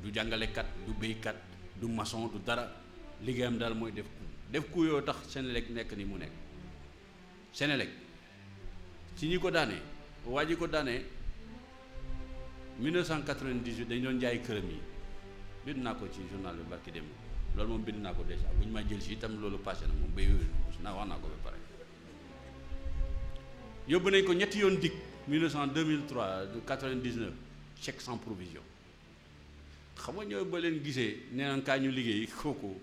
du jàngalekat du béykat du maçon du dara liggéeyam daal mooy def coup yoo tax Sénélec nekk ni mu nekk Sénélec ci ñi ko daanee waa ji ko daanee 1998 dañ doon jaay këram yi bind naa ko ci journal bi barki dem loolu moom bind naa ko déjà bu ñu ma jël si itam loolu passé na moom bay naa wax naa ko ba pare yóbbu nañ ko ñetti yoon dik 2003 99 chèque sans provision xam nga ñooy ba leen gisee nee naan kaa ñu liggéey kooku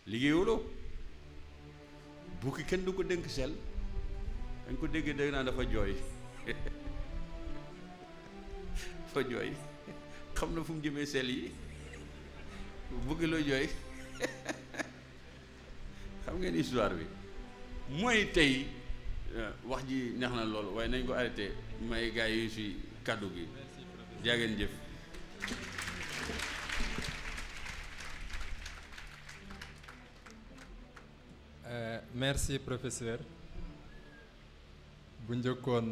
liggéeyuloo bukki kenn du ko dénk sel dañ ko déggee dégg naa dafa jooy xam na fu mu jëmee sel yi bukki loo jooy xam ngeen histoire bi mooy tey wax ji neex na loolu waaye nañ ko arrêté may gars yi ci kàddu gi jaa ngeen jëf. Merci professeur. bu njëkkoon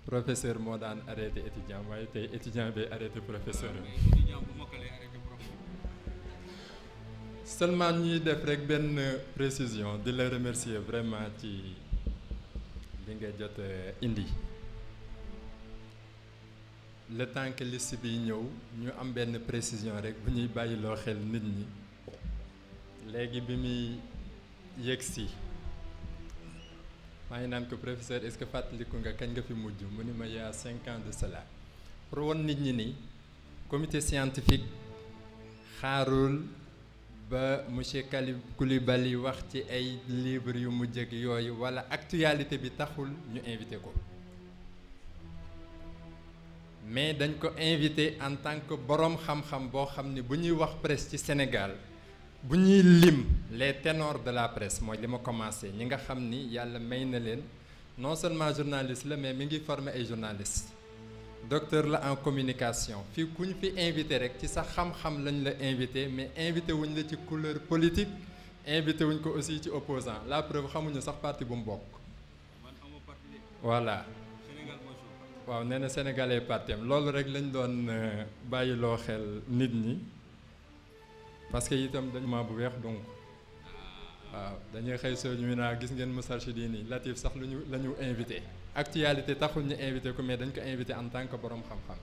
professeur moo daan arrêté étudiant waaye tey étudiant bi arrêté professeur. seulement ñuy def rek benn précision di la remercier vraiment ci li nga jot indi. le temps que liste bi ñëw ñu am benn précision rek bu ñuy bàyyiloo xel nit ñi léegi bi muy yegg si maa ngi naan ko professeur est-ce que fàttaliku nga kañ nga fi mujj mu ni ma y a 5 ans de cela pour won nit ñi ni comité scientifique xaarul ba monsieur Coulibaly wax ci ay livres yu mujj ak yooyu wala actualité bi taxul ñu invité ko mais dañ ko invité en tant que boroom xam-xam boo xam ni bu ñuy wax presse ci Sénégal bu ñuy lim les ténors de la presse mooy li ma commencé ñi nga xam ni yàlla may na leen non seulement journaliste la mais mi ngi former ay journalistes docteur la en communication fii ku ñu fi invité rek ci sa xam-xam lañ la invité mais invité wuñ la ci couleur politique invité wuñ ko aussi ci opposant la preuve xamuñu sax parti bu mu bokk. voilà. waaw nee na sénégalais parti am loolu rek lañ doon bàyyiloo xel nit ñi. parce que itam dañu ma bu weex donc waaw dañuy xëy soo ñu naa gis ngeen Moustarchidine Latif sax la ñu invité actualité taxul ñu invité ko mais dañ ko invité en tant que borom xam-xam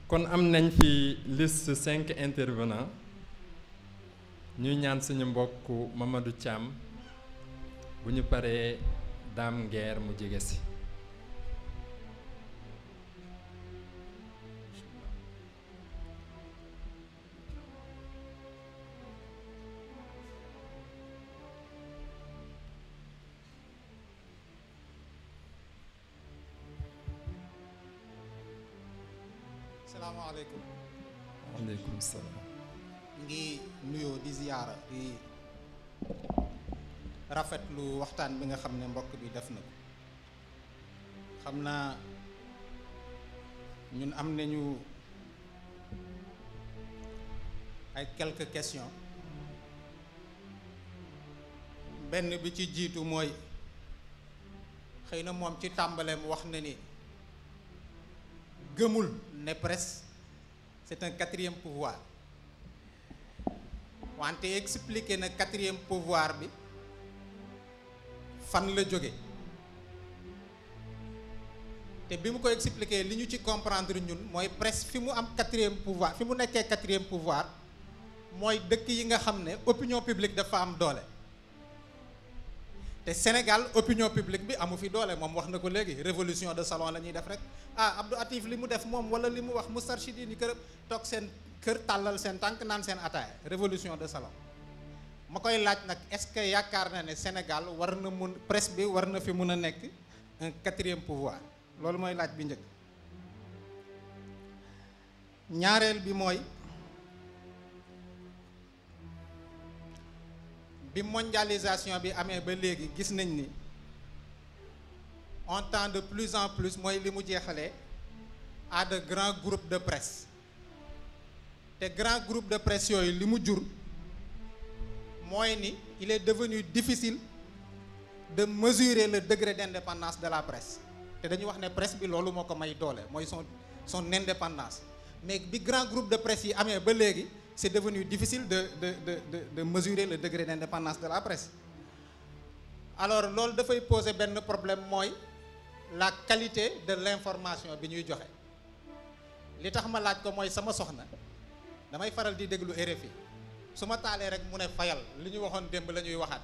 kon am nañ fi liste 5 intervenants ñuy ñaan suñu mbokk Mamadou Thiam bu ñu paree Dame Nguer mu jege si. salaamaaleykum. waaleykum salaam. ngi nuyoo di ziyaara di rafetlu waxtaan bi nga xam ne mbokk bi def na ko xam naa ñun am nañu ay quelques questions benn bi ci jiitu mooy xëy na moom ci tàmbaleem wax na ni gëmul ne presse c'est un 4e pouvoir wante expliqué na 4e pouvoir bi fan la jóge te bi mu ko expliqué li ñu ci comprendre ñun mooy presse fi mu am 4e pouvoir fi mu nekkee 4e pouvoir mooy dëkk yi nga xam ne opinion publique dafa am doole te Sénégal opinion publique bi amu fi doole moom wax na ko léegi révolution de salon la ñuy def rek ah Abdou Atif li mu def moom wala li mu wax Moustarchidine kër toog seen kër tàllal seen tànk naan seen ataaya révolution de salon ma koy laaj nag est-ce que yaakaar na ne Sénégal war na mun presse bi war na fi mun a nekk un 4e pouvoir loolu mooy laaj bi njëkk ñaareel bi mooy bi mondialisation bi amee ba léegi gis nañ ni on tend de plus en plus mooy li mu jeexalee à de grands groupes de presse te grands groupes de presse yooyu li mu jur mooy ni il est devenu difficile de mesurer le degré d'indépendance de la presse te dañu wax ne presse bi loolu moo ko may doole mooy son indépendance mais bi grand groupe de presse yi amee ba léegi c'est devenu difficile de mesurer le degré d'indépendance de la presse alors loolu dafay poser benn problème mooy la qualité de l'information bi ñuy joxe li tax ma laaj ko mooy sama soxna damay faral di déglu RFI su ma taalee rek mu ne fayal li ñu waxoon démb la ñuy waxaat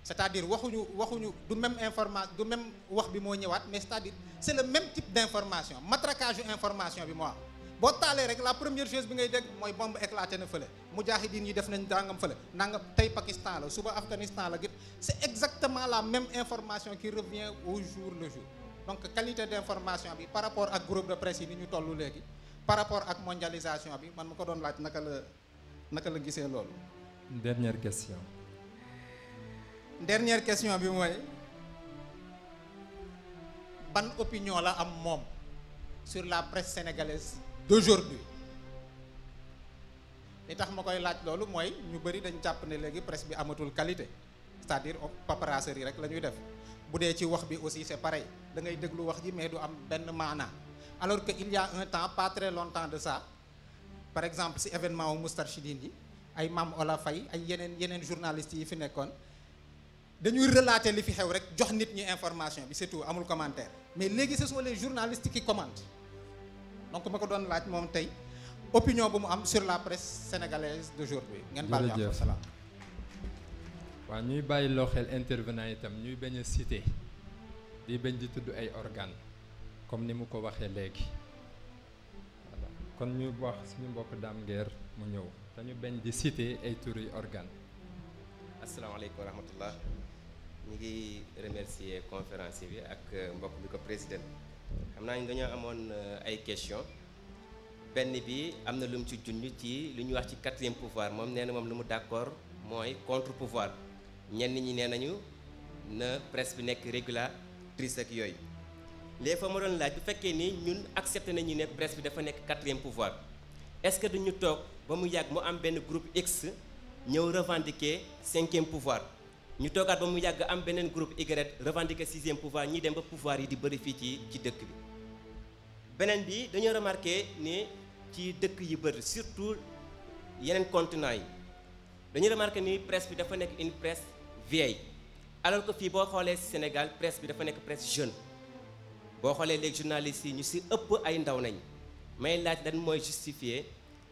c'est-à-dire waxuñu du même information du même wax bi moo ñëwaat mais c'est-à-dire c'est le même type d'information matraquage information bi moo am boo taalee rek la première chose bi ngay dégg mooy bombe éclaté na fële mujaahidiin yi def nañ dangam fële nangam tey Pakistan la suba Afghanistan la gépp c'est exactement la même information qui revient au jour le jour donc qualité d'information bi par rapport ak groupe de presse yi ni ñu toll léegi par rapport ak mondialisation bi man ma ko doon laaj naka la gisee loolu. Dernière question. dernière question bi mooy ban opinion la am moom sur la presse sénégalaise d'aujourd'hui. li tax ma koy laaj loolu mooy ñu bëri dañ jàpp ne léegi presse bi amatul qualité, c'est-à-dire paperasserie rek la ñuy def. bu dee ci wax bi aussi c'est pareil, da ngay déglu wax ji mais du am benn maanaa. alors que il y a un temps pas très longtemps de ça, par exemple si événement wu Moustarchidine yi ay Mame Ola Faye ay yeneen journalistes yi fi nekkoon dañuy relater li fi xew rek jox nit ñi information bi c'est tout, amul commentaire. mais léegi ce sont les journalistes qui commentent. donc ma ko doon laaj moom tey opinion bu mu am sur la presse sénégalaise d'aujourd'hui. ngeen baal ñu am salaam. waaw ñuy bàyyi loo xel intervenant itam ñuy bañ a citer di bañ di tudd ay organes comme ni mu ko waxee léegi voilà kon ñu wax suñu mbokk Dame Nguer mu ñëw dañu bañ di citer ay turi organes. asalaamaaleykum wa rahmatullah, ñu ngi remercier conférence bi ak mbokk bi ko président. xam naa ni dañoo amoon ay questions. benn bi am na lu mu ci junj ci lu ñuy wax ci 4e pouvoir moom nee na moom lu mu d'accord mooy contre pouvoir ñenn ñi nee nañu na presse bi nekk régulatrice ak yooyu. léegi fa ma doon laaj bu fekkee ni ñun accepté nañu ne presse bi dafa nekk 4e pouvoir est-ce que duñu toog ba mu yàgg mu am benn groupe X ñëw revendiquer 5e pouvoir ñu toogaat ba mu yàgg am beneen groupe Y revendiquer 6e pouvoir ñi dem ba pouvoir yi di bëri fii ci dëkk bi. beneen bi dañoo remarqué ne ci dëkk yi bëri surtout yeneen continent yi dañu remarqué ni presse bi dafa nekk une presse vieille alors que fii boo xoolee Sénégal presse bi dafa nekk presse jeune. boo xoolee léegi journalistes yi ñu ci ëpp ay ndaw nañ may laaj lan mooy justifier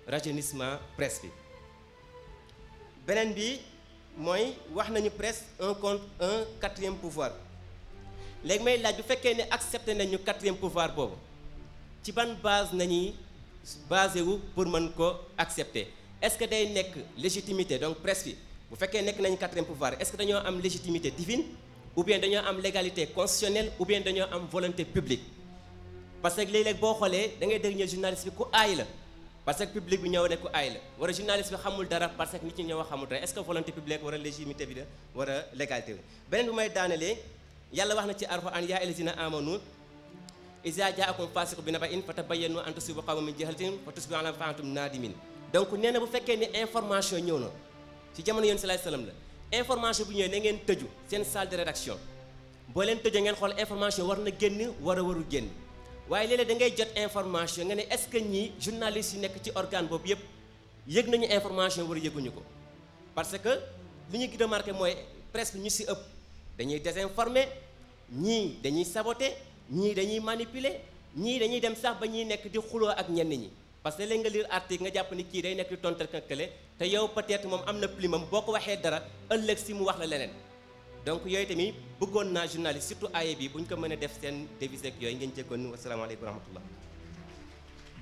rajeunissement presse bi. beneen bi mooy wax nañu presse un 4e pouvoir léegi may laaj bu fekkee ne accepté nañu 4e pouvoir boobu. ci ban base nañuy basé wu pour mën ko accepter est-ce que day nekk légitimité donc presse bi bu fekkee nekk nañu 4e pouvoir est-ce que dañoo am légitimité divine ou bien dañoo am légalité constitutionnelle ou bien dañoo am volonté publique. parce que léeg-léeg boo xoolee da ngay dégg ñu journaliste bi ku aay la parce que public bi ñëw ne ku aay la wala journaliste bi xamul dara parce que nit ñi ñëw xamul dara est-ce que volonté publique war a légitimité bi la war a légalité bi. beneen bi may daanelee yàlla wax na ci Alxuraan yaa ayyuhallazina aamanu izaa jaakum faasiqun bi naba'in fatabayyanu an tusiibu qawman bi jahalatin fatusbihu alaa maa fa'altum naadimiin. donc nee na bu fekkee ne information ñëw na ci jamono Yonent sallallahu alayhi wasallam la information bu ñëwee na ngeen tëju seen salle de rédaction boo leen tëjee ngeen xool information war na génn war a warul génn waaye léeg-léeg da ngay jot information nga ne est-ce que ñii journalistes yi nekk ci organe boobu yëpp yëg nañu information war a yëguñu ko. parce que li ñu remarqué mooy presse bi ñu ci ëpp dañuy désinformer ñii dañuy saboter. ñii dañuy manipuler ñii dañuy dem sax ba ñuy nekk di xuloo ak ñenn ñi parce que léegi nga lire article nga jàpp ni kii day nekk di tontal kële te yow peut-être moom am na plimam boo ko waxee dara ëllëg si mu wax la leneen. donc yooyu tamit bëggoon naa journaliste surtout aaye bi bu ñu ko mën a def seen devise ak yooyu ngeen jéggoon ni wasalaamaaleykum wa rahmatullah.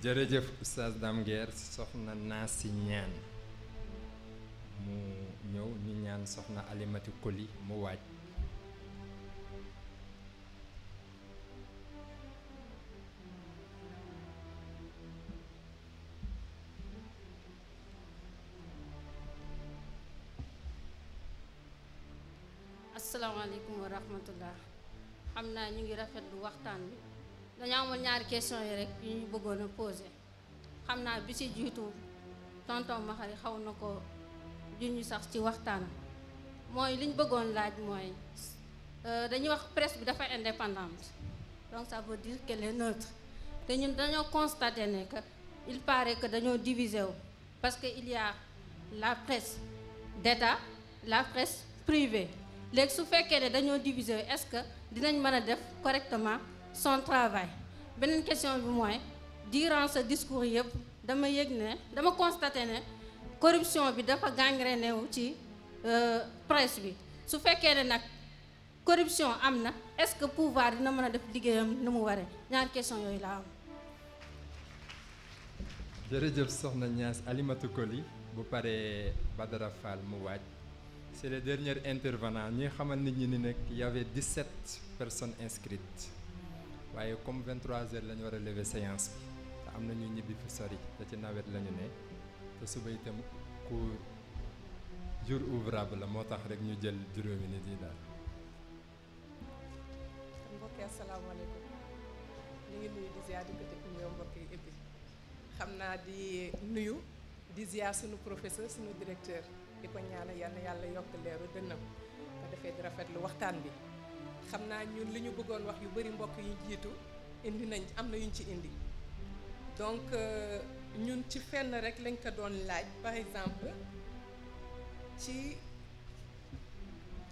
jërëjëf Oustaz Dame Nguer soxna Naasi ñaan mu ñëw ñu ñaan soxna Alimati Koli mu waaj. asalaamaaleykum wa rahmatullah xam naa ñu ngi rafetlu waxtaan bi dañoo amoon ñaari question yi rek yu ñu bëggoon a poser xam naa bi ci jiitu tonton Maxari xaw na ko junj sax ci waxtaanam mooy li ñu bëggoon laaj mooy dañuy wax presse bi dafa indépendante donc ça veut dire qu'elle est neutre te ñun dañoo constater ne que il paraît que dañoo diviser wu parce que il y a la presse d'État la presse privée. léegi su fekkee ne dañoo diviser est-ce que dinañ mën a def correctement son travail beneen question bi mooy durant ce discours yëpp dama yëg ne dama constaté ne corruption bi dafa gangréné wu ci presse bi su fekkee ne nag corruption am na est-ce que pouvoir dina mën a def liggéeyam ni mu waree ñaari question yooyu laa am. jërëjëf soxna Niass Alimatu Koli bu paree Badara Fall mu waaj. c'est le dernier intervenant ñuy xamal nit ñi ni nag y avait 17 personnes inscrites waaye comme 23h la ñu war a lever séance bi te am na ñu ñibbi fi sori te ci nawet la ñu ne te suba itam cours jour ouvrable la moo tax rek ñu jël juróomi nit yi daal. mbokk yi asalaamaaleykum ñu ngi nuyu di ziar di ko teg ñoom mbokk yi et puis xam naa di nuyu di ziar suñu professeur suñu directeur di ko ñaanal yal na yàlla yokk leeru dënnam ko defee di rafetlu waxtaan bi xam naa ñun li ñu bëggoon wax yu bari mbokk yi jiitu indi nañ am na yuñ ci indi donc ñun ci fenn rek lañ ko doon laaj par exemple ci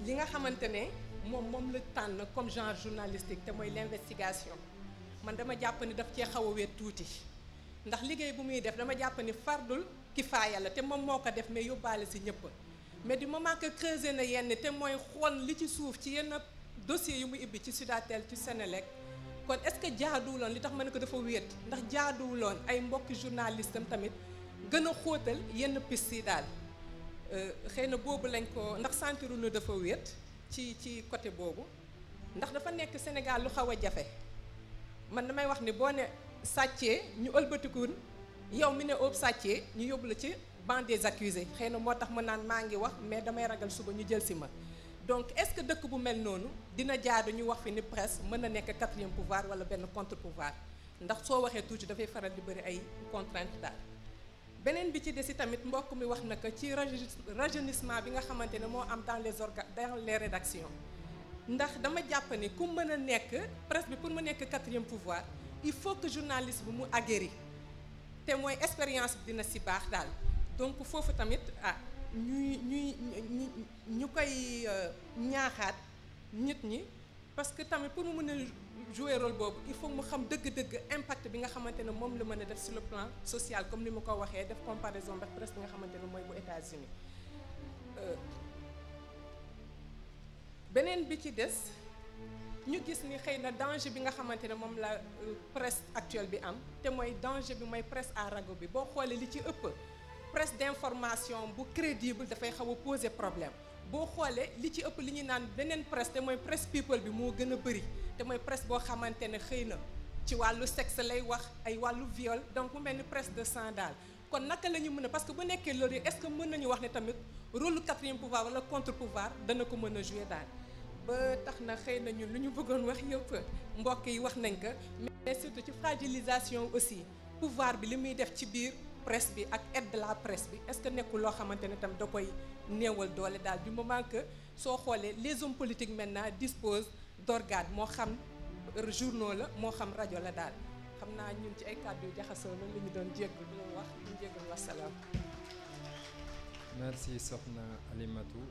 li nga xamante ne moom la tànn comme genre journalistique te mooy l'investigation man dama jàpp ni daf cee xaw a wéet tuuti ndax liggéey bu muy def dama jàpp ni fardul kifaaya la te moom moo ko def mais yóbbaale si ñëpp mais du moment que creuser na yenn te mooy xool li ci suuf ci yenn dossiers yu mu ibbi ci Sudatel ci Senelec kon est-ce que jaaduwuloon li tax ma ne ko dafa wéet ndax jaaduwuloon ay mbokki journaliste am tamit gën a xóotal yenn piste yi daal xëy na boobu lañ ko ndax sentiru na dafa wéet ci côté boobu ndax dafa nekk Sénégal lu xaw a jafe man damay wax ni boo ne sàccee ñu ëlbatikuun yow mi ne ëpp sàccee ñu yóbbu la ci banc des accusés xëy na moo tax ma naan maa ngi wax mais damay ragal suba ñu jël si ma donc est-ce que dëkk bu mel noonu dina jaadu ñu wax fi ni presse mën na nekk quatrième pouvoir wala benn contre pouvoir ndax soo waxee tuuti dafay faral di bëri ay contraintes daal beneen bi ci des i tamit mbokk mi wax na ko ci rajeunissement bi nga xamante ne moo am dans les rédactions ndax dama jàpp ni ku mën a nekk presse bi pour mu nekk quatrième pouvoir il faut que journaliste bi mu aguerri te mooy expérience bi dina si baax daal donc foofu tamit ñu koy ñaaxaat nit ñi parce que tamit pour mu mën a jouer rôle boobu il faut mu xam dëgg-dëgg impact bi nga xamante ne moom la mën a def sur le plan social comme ni ma ko waxee def comparaison ak presse bi nga xamante ne mooy bu États-Unis beneen bi ci des ñu gis ni xëy na danger bi nga xamante ne moom la presse actuelle bi am te mooy danger bi mooy presse à rago bi boo xoolee li ci ëpp presse d'information bu crédible dafay xaw a poser problème boo xoolee li ci ëpp li ñuy naan beneen presse te mooy presse people bi moo gën a bëri te mooy presse boo xamante ne xëy na ci wàllu sexe lay wax ay wàllu viol donc mu mel ni presse de sang daal kon naka la ñu mën a parce que bu nekkee loolu est-ce que mën nañu wax ne tamit rôle quatrième pouvoir wala contre pouvoir dana ko mën a jouer daal ba tax na xëy na ñun lu ñu bëggoon wax yëpp mbokk yi wax nañ ko mais surtout ci fragilisation aussi pouvoir bi li muy def ci biir presse bi ak aide de la presse bi est-ce que nekkul loo xamante ne tam da koy néewal doole daal du moment que soo xoolee les hommes politiques maintenant disposent d'organes moo xam journaux la moo xam rajo la daal xam naa ñun ci ay kàddu yu jaxasoo la li ñu doon jéggu lu wax ñu jéggul wasalaam. merci soxna Alimatou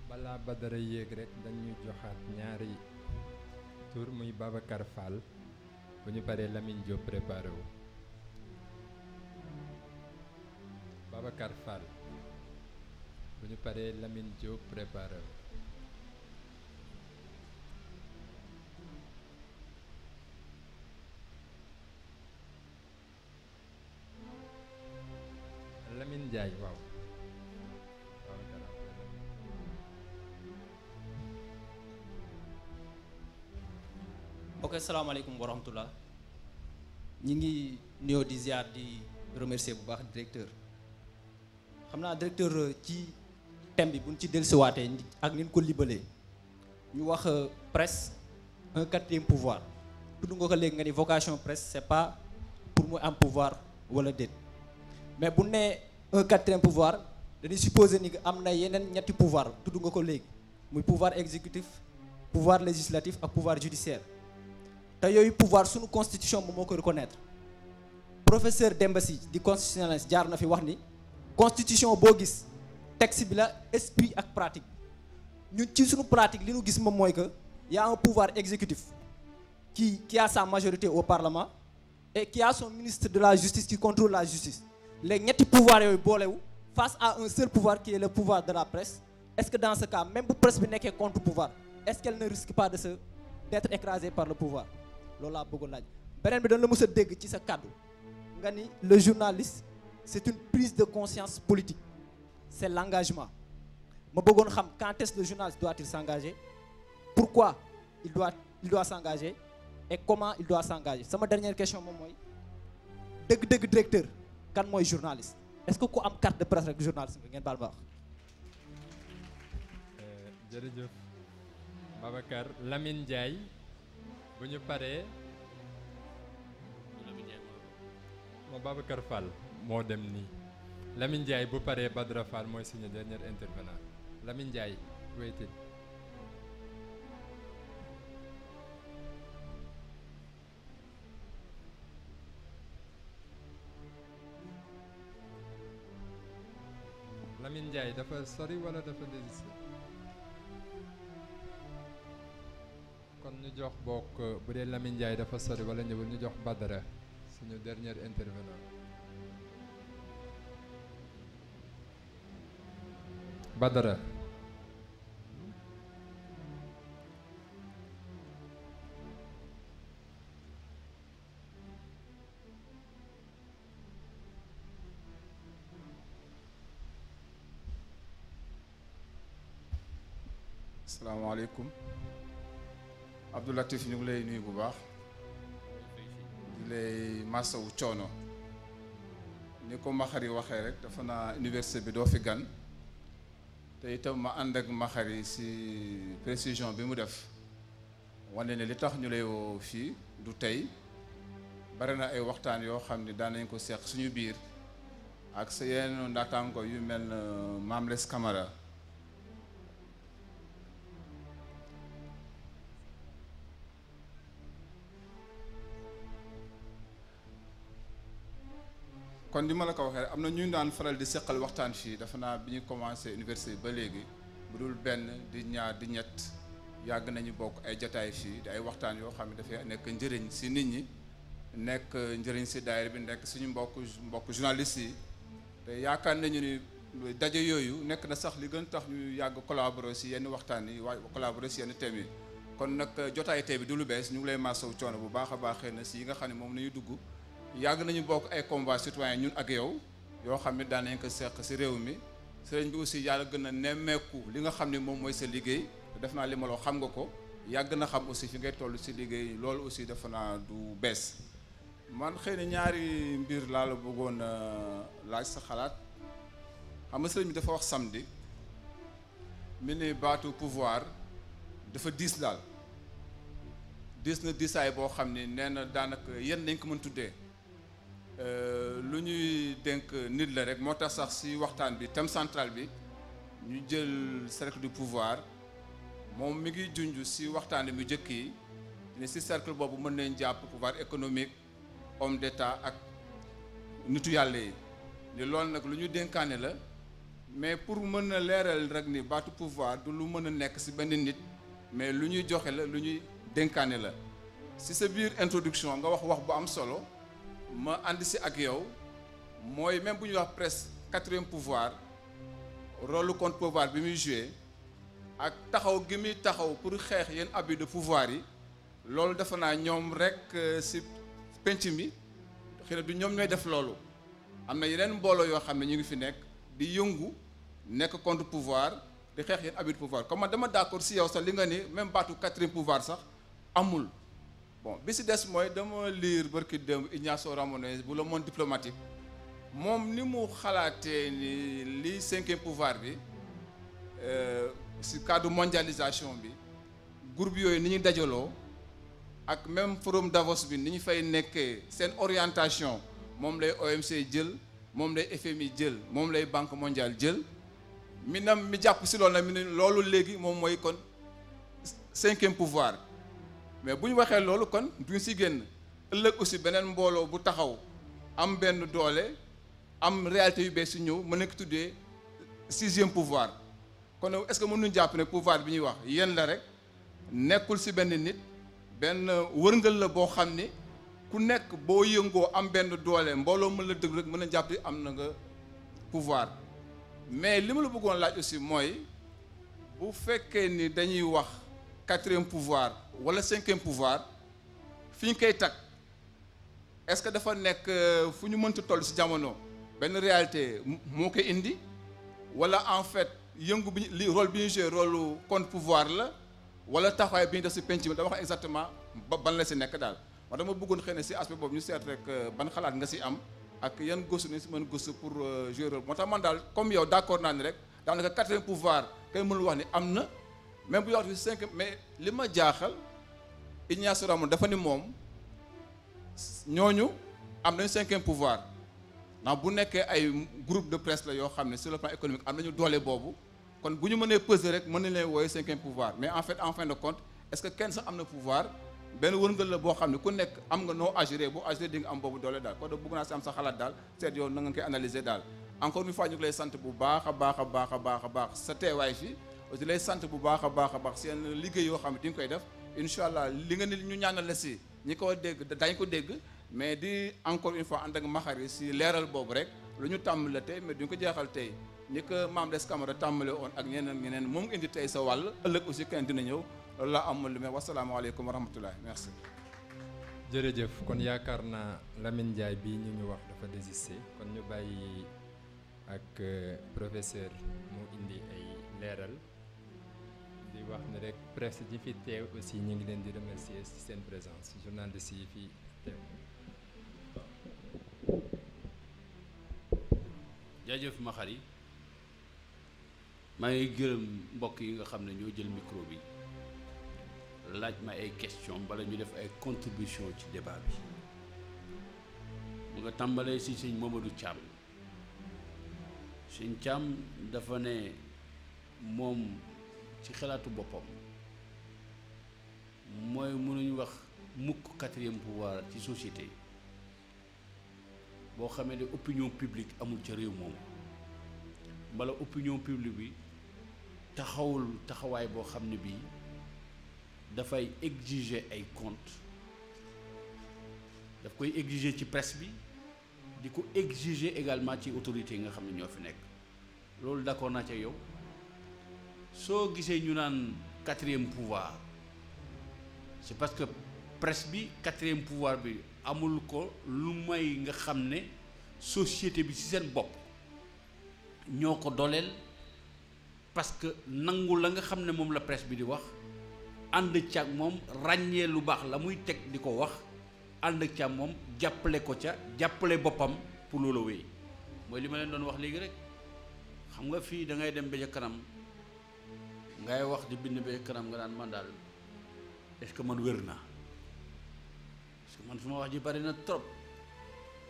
balaa Badara yéeg rek dañuy joxaat ñaari tur muy Babacar Fall bu ñu paree Lamine Diop préparé wu Babacar Fall bu ñu paree Lamine Diop préparé wu Lamine Ndiaye waaw ok salaamaaleykum wa rahmatullah ñi ngi nuyoo di ziar di remercier bu baax directeur xam naa directeur ci thème bi buñ ci dellusiwaatee ak ni ñu ko libalee ñu wax presse un quatrième pouvoir tudd nga ko léegi nga ni vocation presse c'est pas pour mu am pouvoir wala déet mais bu nee un quatrième pouvoir dañuy supposer ni am na yeneen ñetti pouvoir tudd nga ko léegi muy pouvoir exécutif pouvoir législatif ak pouvoir judiciaire te yooyu pouvoir suñu constitution moom moo ko reconnaître professeur Demba Sy di constitutionnaliste jaar na fi wax ni constitution boo gis texte bi la esprit ak pratique ñun ci suñu pratique li ñu gis moom mooy que y a un pouvoir exécutif qui a sa majorité au parlement et qui a son ministre de la justice qui contrôle la justice léegi ñetti pouvoir yooyu boolewu face à un seul pouvoir qui est le pouvoir de la presse est-ce que dans ce cas même bu presse bi nekkee contre pouvoir est-ce qu'elle ne risque pas d'être écrasée par le pouvoir loolu laa bëggoon laaj beneen bi dañ la mës a dégg ci sa kàddu nga ni le journaliste c'est une prise de conscience politique c'est l'engagement ma bëggoon xam quand est-ce que le journaliste doit-il s'engager pourquoi il doit s'engager et comment il doit s'engager sama dernière question moom mooy dëgg-dëgg directeur kan mooy journaliste est-ce que ku am carte de presse rek journaliste bi ngeen baal ma wax. jërëjëf Babacar. Lamine Ndiaye bu ñu paree moo Babacar Fall moo dem nii. Lamine Ndiaye bu paree Badra Fall mooy suñu dernier intervenant. Lamine Ndiaye waited. Lamine Ndiaye dafa sori wala dafa désisté kon ñu jox bokk bu dee Lamine Ndiaye dafa sori wala ñëwul ñu jox Badara suñu dernier intervenant. Badara. asalaamaaleykum Abdou Latif ñu ngi lay nuyu bu baax di lay masawu coono ni ko Maxari waxee rek dafa naa université bi doo fi gan te itam ma ànd ak Maxari si précision bi mu def wane ne li tax ñu lay woo fii du tey bari na ay waxtaan yoo xam ne daan nañ ko seq suñu biir ak sa yenn ndaataango yu mel na Mame Less Camara kon di ma la ko waxee am na ñu daan faral di seqal waxtaan fii dafa naa bi ñu commencé université ba léegi bu dul benn di ñaar di ñett yàgg nañu bokk ay jataay fii di ay waxtaan yoo xam ne dafay nekk njëriñ si nit ñi nekk njëriñ si daayira bi nekk suñu mbokk journaliste yi te yaakaar nañu ni daje yooyu nekk na sax li gën tax ñu yàgg collaborer si yenn waxtaan yi waaye collaborer si yenn thèmes yi kon nag jotaay tey bi du lu bees ñu ngi lay maasawu coono bu baax a baax xëy na si yi nga xam ne moom nañu dugg yàgg nañu bokk ay combat citoyen ñun ak yow yoo xam ne daan nañ ko seq si réew mi sëriñ bi aussi yàlla gën a nemmeeku li nga xam ne moom mooy sa liggéey te def naa li ma loo xam nga ko yàgg na xam aussi fi ngay toll si liggéey loolu aussi defe naa du bees man xëy na ñaari mbir laa la bëggoon laaj sa xalaat xam nga sëriñ bi dafa wax samedi mi ne baatu pouvoir dafa diis daal diis na diisaay boo xam ne nee na daanaka yéen nañ ko mën tuddee lu ñuy dénk nit la rek moo tax sax si waxtaan bi thème central bi ñu jël cercle du pouvoir moom mi ngi junj si waxtaan bi njëkk yi ne si cercle boobu mën nañ jàpp pouvoir économique homme d'état ak nitu yàlla yi ni loolu nag lu ñu dénkaane la mais pour mën a leeral rek ni baatu pouvoir du lu mën a nekk si benn nit mais lu ñuy joxe la lu ñuy dénkaane la si sa biir introduction nga wax bu am solo ma ànd si ak yow mooy même bu ñuy wax presque quatrième pouvoir rôle contre pouvoir bi muy joué ak taxaw gi muy taxaw pour xeex yenn abus de pouvoir yi loolu defe naa ñoom rek si penc mi xëy na du ñoom ñooy def loolu am na yeneen mbooloo yoo xam ne ñu ngi fi nekk di yëngu nekk contre pouvoir di xeex yenn abus de pouvoir comme man dama d'accord si yow sax li nga ni même baatu quatrième pouvoir sax amul bon bi si des mooy dama lire barki démb Ignacio Ramones bu Le Monde diplomatique moom ni mu xalaatee ni li cinquième pouvoir bi si cadre mondialisation bi groupe yooyu ni ñu dajaloo ak même forum Davos bi ni ñu fay nekkee seen orientation moom lay OMC jël moom lay FMI jël moom lay Banque mondiale jël mi jàpp si loolu nag mi ne loolu léegi moom mooy kon cinquième pouvoir mais bu ñu waxee loolu kon duñ si génn ëllëg aussi beneen mbooloo bu taxaw am benn doole am réalité yu bees si ñëw mën nañ ko tuddee sixième pouvoir kon est-ce que mënuñu jàpp ne pouvoir bi ñuy wax yéen la rek nekkul si benn nit benn wërngal la boo xam ni ku nekk boo yëngoo am benn doole mbooloo mën la dëgg rek mën a jàpp ni am na nga pouvoir mais li ma la bëggoon laaj aussi mooy bu fekkee ni dañuy wax quatrième pouvoir wala cinquième pouvoir fi ñu koy tag est-ce que dafa nekk fu ñu mënta toll ci jamono benn réalité moo koy indi wala en fait yëngu bi li rôle bi ñu joué rôle contre pouvoir la wala taxawaay bi ñu def ci penc mi dama wax exactement ban la ci nekk daal wax dama bëggoon xëy na ci aspect boobu ñu seet rek ban xalaat nga ci am ak yan gëstu nañ si mën gëstu pour jouer rôle moo tax man daal comme yow d'accord naa ni rek daanaka quatrième pouvoir kay mënul wax ni am na même bu ñu wax fi cinquième mais li ma jaaxal Ignace Ramon dafa ni moom ñooñu am nañu cinquième pouvoir ndax bu nekkee ay groupe de presse la yoo xam ne sur le plan économique am nañu doole boobu kon bu ñu mënee peser rek mën nañ leen wooye cinquième pouvoir mais en fait en fin de compte est-ce que kenn sax am na pouvoir benn wërngal la boo xam ne ku nekk am nga noo agiré boo agiré di nga am boobu doole daal kon de bëgg naa si am sa xalaat daal seet yow na nga koy analyser daal encore une fois ñu ngi lay sant bu baax a baax a baax a baax a baax sa teewaay fii aussi lay sant bu baax a baax a baax seen liggéey yoo xam ne di nga koy def incha allah li nga ni ñu ñaanal la si ñi ko dégg dañ ko dégg mais di encore une fois ànd ak maxari si leeral boobu rek lu ñu tàmbali la tey mais duñ ko jeexal tey ni ko Mame Less Camara tàmbale woon ak ñeneen moom indi tey sa wàll ëllëg aussi kenn dina ñëw loolu laa amul lu mais wasalaamaaleykum wa rahmatulah merci. jërëjëf kon yaakaar naa Lamine Ndiaye bii ñu wax dafa désisté kon ñu bàyyi ak professeur mu indi ay leeral di wax ne rek presse ji fi teew aussi ñu ngi leen di remercier ci seen présence journaliste yi fi teew. jaajëf Maxari maa ngi gërëm mbokk yi nga xam ne ñoo jël micro bi laaj ma ay question bala ñu def ay contribution ci débat bi mu nga tàmbalee si sëñ Mamadou Thiam sëñ Thiam dafa ne moom ci xalaatu boppam mooy mënuñu wax mukk quatrième pouvoir ci société boo xamee ne opinion publique amul ca réew moom mbala opinion publique bi taxawul taxawaay boo xam ne bii dafay exiger ay comptes daf koy exiger ci presse bi di ko exiger également ci autorités yi nga xam ne ñoo fi nekk loolu d'accord naa ca yow soo gisee ñu naan quatrième pouvoir c'est parce que presse bi quatrième pouvoir bi amul ko lu may nga xam ne société bi ci seen bopp ñoo ko dooleel parce que nangu la nga xam ne moom la presse bi di wax ànd ca moom ràññee lu baax la muy teg di ko wax ànd ca moom jàppale ko ca jàppale boppam pour loolu wéy mooy li ma leen doon wax léegi rek xam nga fii da ngay dem ba ca kanam ngay wax di bind ba ca kanam nga naan man daal est-ce que man wér naa parce que man su ma wax ji bari na trop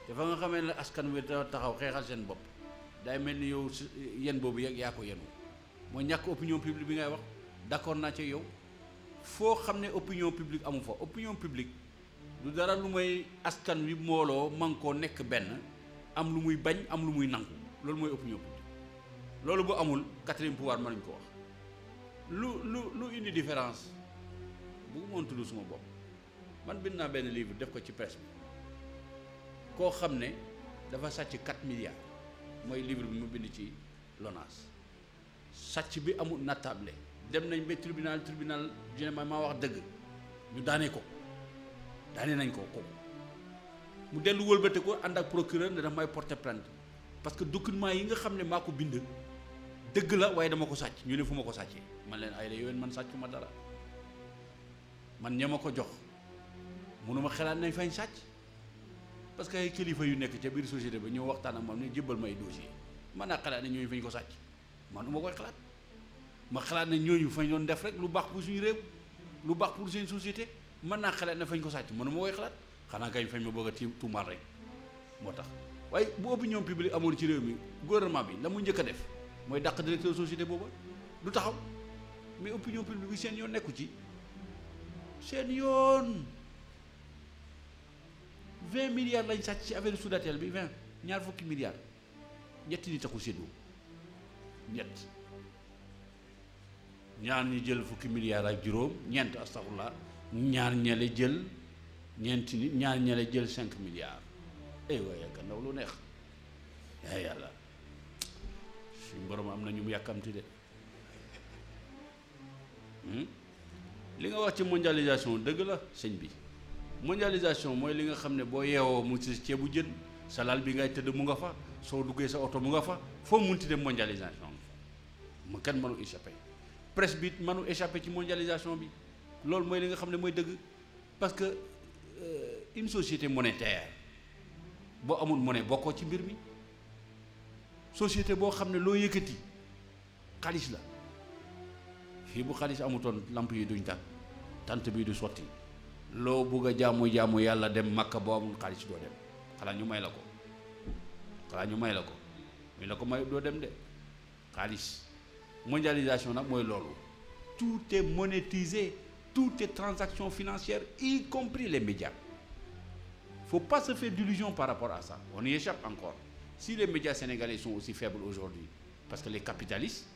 te fa nga xamee ne askan wi da taxaw xeexal seen bopp day mel ni yow yen boobu yegg yaa ko yenu mooy ñàkk opinion publique bi ngay wax d'accord naa ci yow foo xam ne opinion publique amu fa opinion publique du dara lu may askan wi mbooloo man koo nekk benn am lu muy bañ am lu muy nangu loolu mooy opinion publique loolu bu amul quatrième pouvoir mënuñ ko wax lu indi différence bu moon tudd suma bopp man bind naa benn livre def ko ci presse bi koo xam ne dafa sàcc 4 milliards mooy livre bi mu bind ci LONASE sàcc bi amul nattable dem nañ ba tribunal général maa wax dëgg ñu daane nañ ko kooku mu dellu wëlbate ko ànd ak procureur ne daf may porter plainte parce que document yi nga xam ne maa ko bind dëgg la waaye dama ko sàcc ñu ne fu ma ko sàccee man leen ay la yowén man sàccu ma dara man ña ma ko jox mënuma xalaat nañ fañ sàcc parce que ay kilifa yu nekk ca biir société ba ñëw waxtaan ak moom ne jébbal may dossier man naa xalaat ne ñooñu fañ ko sàcc man uma koy xalaat ma xalaat ne ñooñu fañ doon def rek lu baax pour suñu réew lu baax pour seen société mën naa xalaat ne fañ ko sàcc mënuma koy xalaat xanaa kañ fañ ma bëgg a tuumaal rek moo tax waaye bu opinion publique amoon ci réew mi gouvernement bi la mu njëkk a def mooy dàq directeur société booba du taxaw mais opinion publique bi seen yoon nekku ci seen yoon 20 milliards lañ sàcc ci affaire Soudatel bi 20 ñaar fukki milliards ñetti ni taxu séddoo ñaar ñi jël fukki milliards ak juróom ñeent astaghfirullah ñaar ñale jël ñeenti nit ñaar ñale jël 5 milliards waaye ka ndaw lu neex yaa yàlla suñ borom am na ñu mu yàkkamti de li nga wax ci mondialisation dëgg la sëñ bi mondialisation mooy li nga xam ne boo yeewoo mu ci ceebu jën sa lal bi ngay tëdd mu nga fa soo duggee sa oto mu nga fa foo munti dem mondialisation mu kenn mënu échappé presse bi mënu échappé ci mondialisation bi loolu mooy li nga xam ne mooy dëgg parce que une société monétaire boo amul monnaie bokkoo ci mbir mi société boo xam ne loo yëkkati xaalis la fii bu xaalis amutoon lamp yi duñ tàkk tant bi du sotti loo bugg a jaamu yàlla dem Makka boo amul xaalis doo dem xanaa ñu may la ko ñu la ko may doo dem de xaalis mondialisation nag mooy loolu tout est monétisé, tout est transaction financière, y compris les médias. Il ne faut pas se faire d'illusions par rapport à ça. On y échappe encore. Si les médias sénégalais sont aussi faibles aujourd'hui, parce que les capitalistes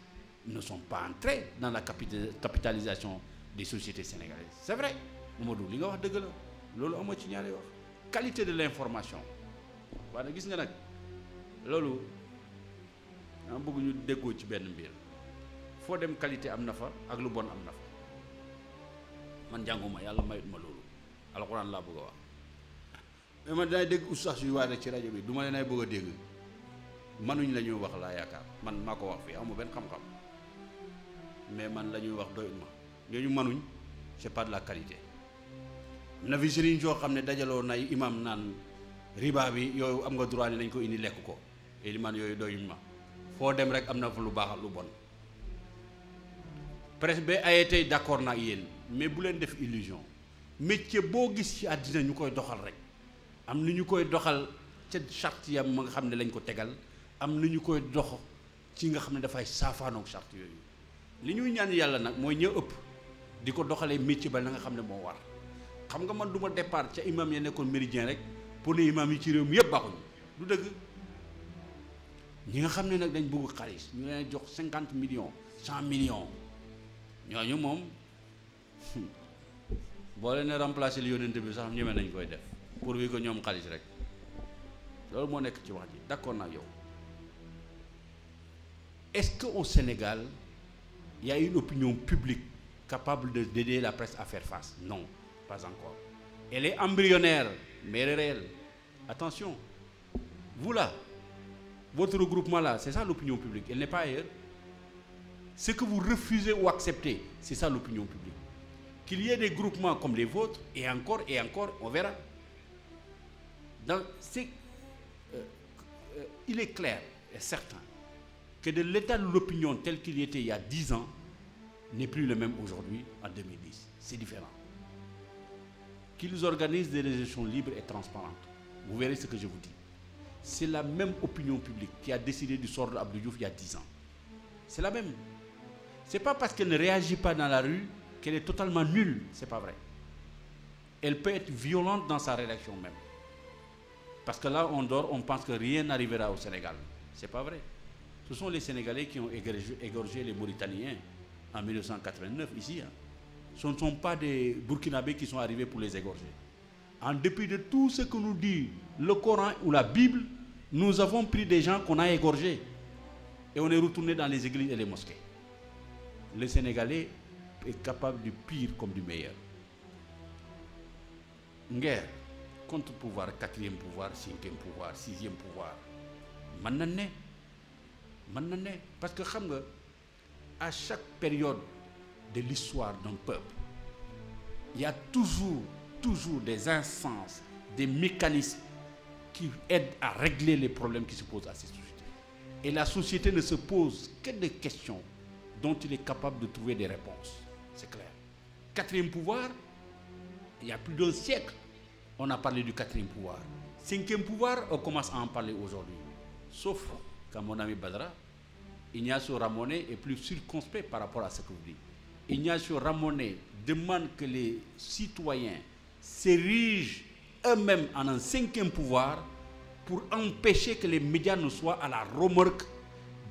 ne sont pas entrés dans la capitalisation des sociétés sénégalaises. C'est vrai. Mamadou, li nga wax dëgg la loolu amoo ci ñaari wax qualité de l'information waaye gis nga nag loolu dama bëgg ñu déggoo ci benn mbir foo dem qualité am na fa ak lu bon am na fa man jànguma yàlla mayut ma loolu alxuraan laa bëgg a wax mais man dinay dégg oustaz yu waare ci rajo bi du ma leen ay bëgg a dégg manuñ la ñuy wax laa yaakaar man maa ko wax fii amu benn xam-xam mais man la ñuy wax doyut ma ñooñu manuñ c'est pas de la qualité na fi sëriñ soo xam ne dajaloo nay imam naan riba bi yooyu am nga droit ni nañ ko indi lekk ko iliman yooyu doyuñ ma foo dem rek am na fa lu baax ak lu bon presse ba aye tey d'accord naa yéen mais bu leen def illusion métier boo gis ci àddina ñu koy doxal rek am na ñu koy doxal ca charte yam ma nga xam ne lañ ko tegal am na ñu koy dox ci nga xam ne dafay saafaanoog charte yooyu li ñuy ñaan yàlla nag mooy ña ëpp di ko doxalee métier ba la nga xam ne moo war xam nga man du ma départ ca imam ya nekkoon méridien rek pour ne imam yi ci réew mi yëpp baaxuñu du dëgg ñi nga xam ne nag dañ bëgg xaalis ñu leen jox 50 millions 100 millions ñooñu moom boo leen remplacer li yónnent bi sax ñeme nañ koy def pour wi ko ñoom xaalis rek loolu moo nekk ci wax ji d'accord naa yow est-ce que au Sénégal il y a une opinion publique capable d'aider la presse à faire face? Non, pas encore. Elle est embryonnaire, mais elle est réelle. Attention, vous là, votre regroupement là, c'est ça l'opinion publique, elle n'est pas ailleurs. Ce que vous refusez ou acceptez, c'est ça l'opinion publique. Qu'il y ait des groupements comme les vôtres, et encore, on verra. Donc, il est clair et certain que de l'état de l'opinion tel qu'il était il y a 10 ans n'est plus le même aujourd'hui en 2010. C'est différent. Qu'ils organisent des élections libres et transparentes. Vous verrez ce que je vous dis. C'est la même opinion publique qui a décidé du sort d'Abdou Diouf il y a 10 ans. C'est la même. C'est pas parce qu'elle ne réagit pas dans la rue qu'elle est totalement nulle. C'est pas vrai. Elle peut être violente dans sa rédaction même. Parce que là, on dort, on pense que rien n'arrivera au Sénégal. C'est pas vrai. Ce sont les Sénégalais qui ont égorgé les Mauritaniens en 1989 ici. Ce ne sont pas des Burkinabés qui sont arrivés pour les égorger. En dépit de tout ce que nous dit le Coran ou la Bible, nous avons pris des gens qu'on a égorgés et on est retourné dans les églises et les mosquées. Le Sénégalais est capable du pire comme du meilleur. Nguer, contre-pouvoir, 4e pouvoir, 5e pouvoir, 6e pouvoir. Maintenant, parce que à chaque période de l'histoire d'un peuple, il y a toujours des instances, des mécanismes qui aident à régler les problèmes qui se posent à ces sociétés. Et la société ne se pose que des questions dont il est capable de trouver des réponses. C'est clair. 4e pouvoir, il y a plus d'un siècle, on a parlé du 4e pouvoir. 5e pouvoir, on commence à en parler aujourd'hui. Sauf quand mon ami Badra, Ignacio Ramonet est plus circonspect par rapport à ce que vous dites. Ignacio Ramonet demande que les citoyens s'érigent eux-mêmes en un 5e pouvoir pour empêcher que les médias ne soient à la remorque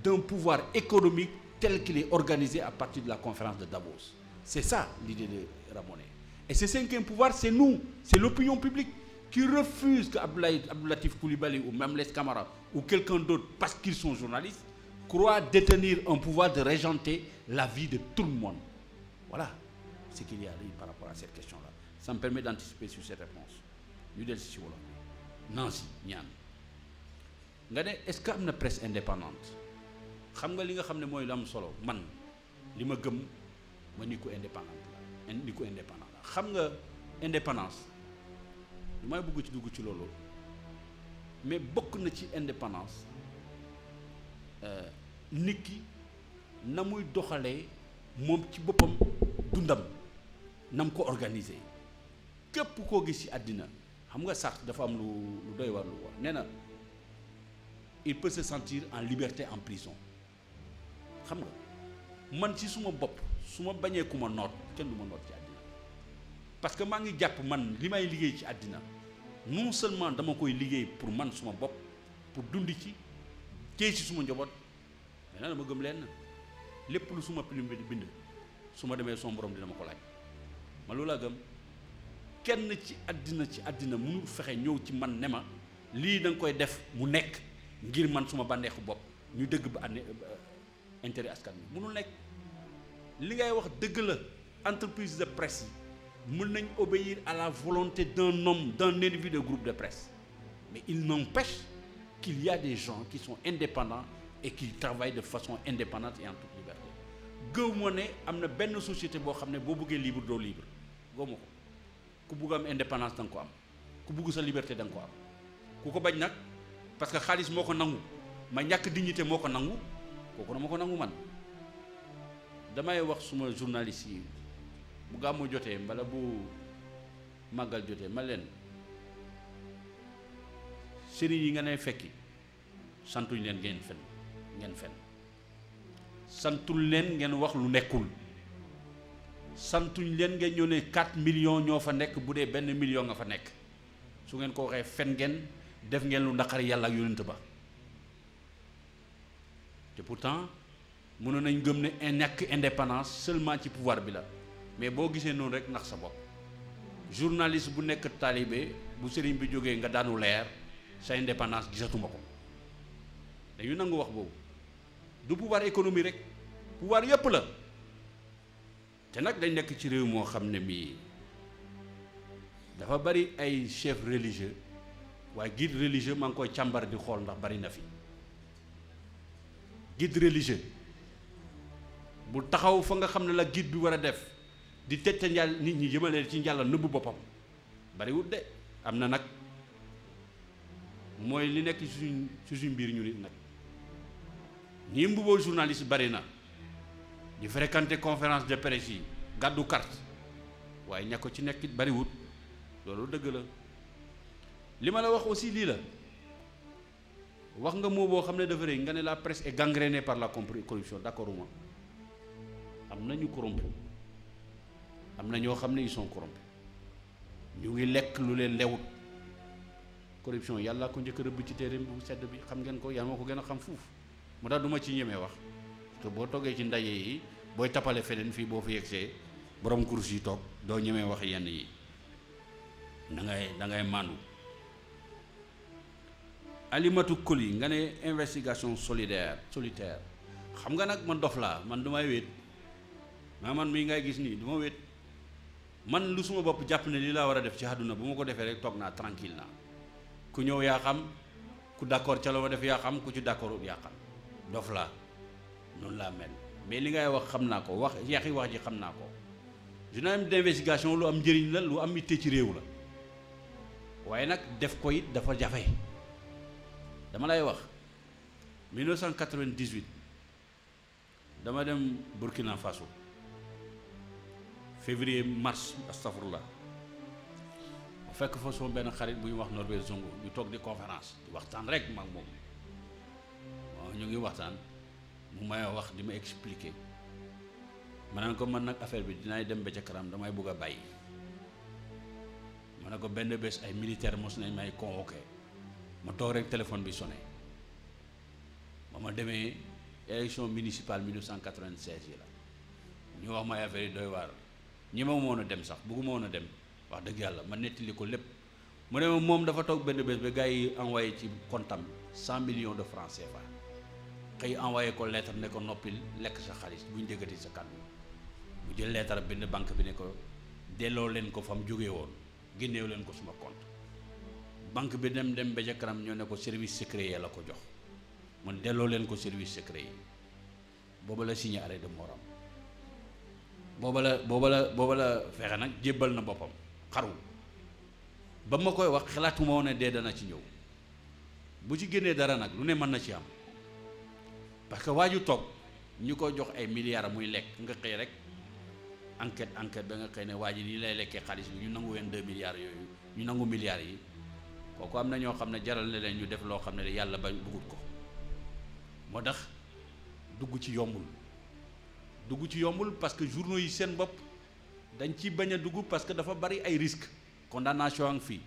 d'un pouvoir économique tel qu'il est organisé à partir de la conférence de Davos. C'est ça l'idée de Ramonet. Et ce 5e pouvoir, c'est nous, c'est l'opinion publique qui refuse que Abdoulatif Coulibaly ou Mamles Camara ou quelqu'un d'autre, parce qu'ils sont journalistes, croient détenir un pouvoir de régenter la vie de tout le monde. Voilà ce qu'il y a par rapport à cette question-là. Ça me permet d'anticiper sur cette réponse. Nancy Niane. Est-ce qu'il y a une presse indépendante? Xam nga li nga xam ne mooy lu am solo man li ma gëm ma ni ko indépendant la ni ko indépendant la xam nga indépendance lu may bëgg ci dugg ci loolu mais bokk na ci indépendance nit ki na muy doxalee moom ci boppam dundam nam ko organiser képp koo gis ci àddina xam nga sax dafa am lu doy war lu wax nee na il peut se sentir en liberté en prison xam nga man ci suma bopp su ma bañee ku ma noot kenn du ma noot ci àddina parce que maa ngi jàpp man li may liggéey ci àddina non seulement dama koy liggéey pour man suma bopp pour dund ci téye ci suma njaboot mais nag dama gëm leen lépp lu suma plume bi di bind su ma demee son borom dina ma ko laaj ma loolu laa gëm kenn ci àddina mënul fexe ñëw ci man ne ma lii da nga koy def mu nekk ngir man suma bànneexu bopp ñu dëgg ba intérêt askan bi mënul nekk li ngay wax dëgg la entreprise de presse yi mën nañ obéir à la volonté d'un homme d'un individu de groupe de presse mais il n'empêche qu'il y a des gens qui sont indépendants et qui travaillent de façon indépendante et en toute liberté gëw ma ne am na benn société boo xam ne boo bëggee libre doo libre gëw ma ko ku bugg am indépendance da nga ko am ku bugg sa liberté da nga ko am ku ko bañ nag parce que xaalis moo ko nangu ma ñàkk dignité moo ko nangu kooku dama ko nangu man damay wax suma journaliste yi bu gàmmu jotee mbala bu màggal jotee ma leen sëriñ yi nga ne fekki santuñ leen ngeen fen santul leen ngeen wax lu nekkul santuñ leen ngeen ñëw ne 4 millions ñoo fa nekk bu dee 1 million nga fa nekk su ngeen ko waxee fen ngeen def ngeen lu naqari yàlla ak yonent ba te pourtant mënoon nañ gëm ne ñàkk indépendance seulement ci pouvoir bi la mais boo gisee noonu rek nax sa bopp journaliste bu nekk taalibe bu sëriñ bi jógee nga daanu leer sa indépendance gisatuma ko dañu nangu wax boobu du pouvoir économie rek pouvoir yépp la te nag dañ nekk ci réew moo xam ne mii dafa bari ay chef religieux waaye guide religieux maa ngi koy càmbar di xool ndax bari na fi guide religieux bu taxaw fa nga xam ne la guide bi war a def di tëj njàll nit ñi jëmale ci njàlla nëbbu boppam bariwul de am na nag mooy li nekk ci suñ mbir ñu nit nag ñi mbubboo journaliste bari na di fréquenter conférence de presse yi gàddu carte waaye ña ko ci nekk bariwul loolu dëgg la li ma la wax aussi lii la wax nga moo boo xam ne dafa rëy nga ne la presse est gangrénée par la corruption d'accord uma am na ñu corrompu am na ñoo xam ne ils sont corrompus ñu ngi lekk lu leen lewut corruption yàlla ko njëkk rëbb ci téere bu sedd bi xam ngeen ko yàlla moo ko gën a xam fuuf mu tax du ma ci ñemee wax te boo toggee ci ndaje yi booy tapale feneen fii boo fi yegsee borom course yi toog doo ñemee wax yenn yi da ngay màndu Alimatu Koli nga ne investigation solitaire xam nga nag man dof laa man du may wéet man mii ngay gis nii du ma wéet man lu suma bopp jàpp ne lii laa war a def ci àdduna bu ma ko defee rek toog naa tranquille naa ku ñëw yaa xam ku d'accord ca la ma def yaa xam ku ci d'accord yaa xam dof laa noonu laa mel mais li ngay wax xam naa ko wax yaxi wax ji xam naa ko journalisme d'investigation lu am njëriñ la lu am itte ci réew la waaye nag def ko it dafa jafe dama lay wax 1998 dama dem Burkina Faso février mars astafurlah bu fekk fa soo benn xarit bu ñu wax Norbert Zongo ñu toog di conférence di waxtaan rek mag moom waaw ñu ngi waxtaan mu may wax di ma expliquer ma ne ko man nag affaire bi dinaay dem ba ca kanam damay bëgg a bàyyi ma ne ko benn bés ay militaire mos nañ may convoqué ma toog rek téléphone bi sonné ba ma demee élection municipale 1996 yi la ñu wax may affaire yi doy waar ñi ma woon a dem sax bëgguma woon a dem wax dëgg yàlla ma nettali ko lépp mu ne moom dafa toog benn bés ba gars yi envoyé ci comptam 100 millions de francs CFA xëy envoyé ko lettre ne ko noppil lekk sa xaalis bu ñu déggati sa kàddu mu jël lettre bind banque bi ne ko delloo leen ko fa mu jógee woon génneew leen ko suma compte banque bi dem ba ca kanam ñoo ne ko service secret ya la ko jox man delloo leen ko service secret yi booba la signé arrêt de mort am booba la fexe nag jébbal na boppam xaru ba ma koy wax xalaatuma woon ne dee dana ci ñëw bu ci génnee dara nag lu ne mën na ci am parce que waa ju toog ñu ko jox ay milliards muy lekk nga xëy rek enquête ba nga xëy ne waa ji nii lay lekkee xaalis bi ñu nangu ween 2 milliards yooyu ñu nangu milliards yi kooku am na ñoo xam ne jaral na leen ñu def loo xam ne yàlla ba bëggut ko moo tax dugg ci yombul parce que journaux yi seen bopp dañ ci bañ a dugg parce que dafa bari ay risques condamnation ang fii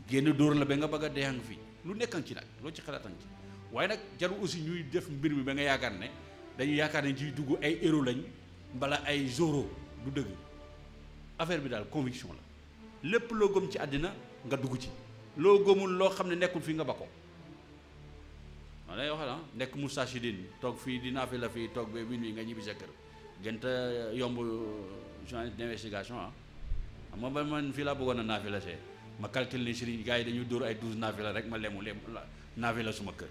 génn dóor la ba nga bëgg a dee ang fii lu nekkan ci nag loo ci xalaatan ci waaye nag jarul aussi ñuy def mbir mi ba nga yaakaar ne dañu yaakaar ne ciy dugg ay héros lañ mbala ay zoro du dëgg affaire bi daal conviction la lépp loo gëm ci àddina nga dugg ci loo gëmul loo xam ne nekkul fii nga ba ko waaw lay waxal nekk Moustarchidine toog fii di naafila fii toog ba minuit nga ñibbi sa kër gënta yomb journaliste d'investigation xam nga ba man fii laa bëggoon a naafila see ma calcule ni sëriñ gars yi dañu dóor ay 12 naafila rek ma lemu naafila suma kër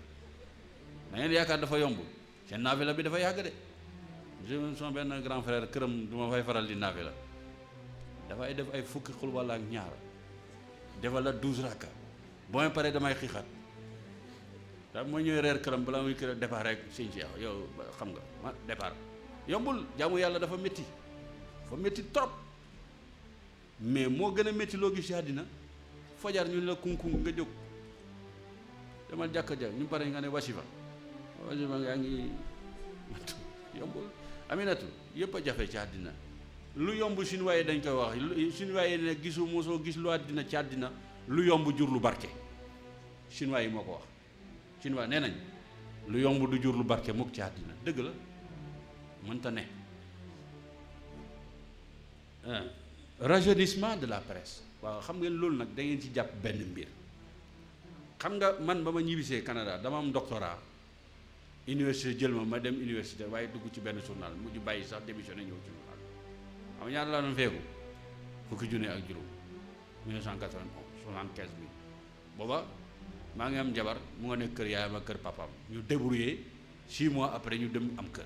da ngeen yaakaar dafa yomb seen naafila bi dafa yàgg de je son benn grand frère këram du ma fay faral di naafila dafay def ay fukki xul walla ak ñaar defal la 12 rakka boo ma paree damay xiixat da moo ñëwee reer këram balaa muy kër départ rek sëñ si yow xam nga ma départ yombul jaamu yàlla dafa métti trop mais moo gën a métti loo gis ci àddina fajar ñu la kunkung nga jóg demal jàkka ja ñu pare nga ne wasifa yaa ngi yombul Aminatu yëpp a jafe ci àddina lu yomb chinois yi dañ koy wax chinois yi ne gisu mosoo gis lu àddina ci àddina lu yomb jur lu barke chinois yi moo ko wax chinois nee nañ lu yomb du jur lu barke mukk ci àddina dëgg la mënta ne rajeunissement de la presse waaw xam ngeen loolu nag da ngeen ci jàpp benn mbir xam nga man ba ma ñibbisee Canada dama am doctorat université jël ma dem université waaye dugg ci benn journal mujj bàyyi sax démissionné ñëw ci journal xam nga ñaata laa doon feeku fukki junne ak juróom 1991 75 000 booba maa ngi am jabar mu nga nekk kër yaayam ak kër papaam ñu débrouillé 6 mois après ñu dem am kër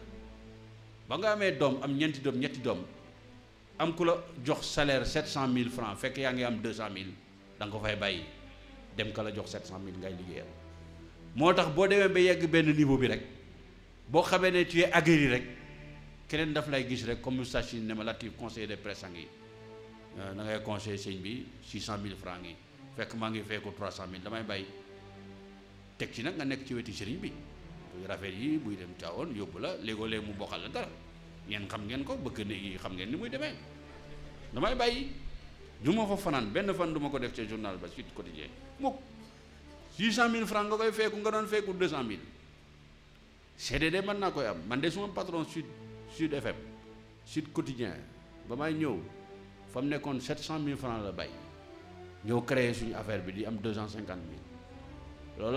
ba nga amee doom am ñetti doom am ku la jox salaire 700 000 francs fekk yaa ngi am 200 000 da nga ko fay bàyyi dem ka la jox 700 000 ngay liggéeyal moo tax boo demee ba yegg benn niveau bi rek boo xamee ne tu es aguerri rek keneen daf lay gis rek comme Moustarchidine ne ma Latif conseiller de presse ngi da ngay conseiller sëñ bi 600 000 francs ngi fekk maa ngi fekku 300 000 damay bàyyi teg ci nag nga nekk ci wetu sëriñ bi buy rafet yi buy dem Tiwaawan yóbbu la léegoo-léeg mu bokkal la dara ngeen xam ngeen ko bëgg néeg yi xam ngeen ni muy demee damay bàyyi du ma fa fanaan benn fan du ma ko def ci journal ba Sud Quotidien mukk 600 000 francs nga koy fekku nga doon fekku 200 000 CDD mën naa koy am man de suma patron Sud FM Sud Quotidien ba may ñëw fa mu nekkoon 700 000 francs la bàyyi ñëw créer suñu affaire bi di am 250 000 loolu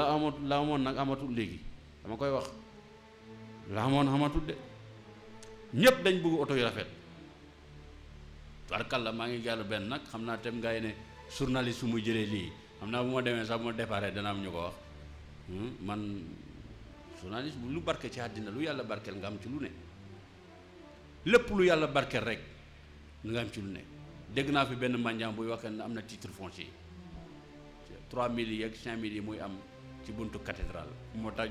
la amoon nag amatul léegi dama koy wax la amoon amatul de ñëpp dañ bëgg oto yu rafet barkalla maa ngi gàllu benn nag xam naa tem ngay ne journaliste su muy jëlee lii xam naa bu ma demee sax bu ma déparé dana am ñu ko wax man journaliste bu lu barke ci àddina lu yàlla barkeel nga am ci lu ne lépp lu yàlla barkeel rek nga am ci lu ne dégg naa fi benn mandian buy wax ne am na titre foncier 3000 yi ak 5000 yi muy am ci buntu cathédrale moo tax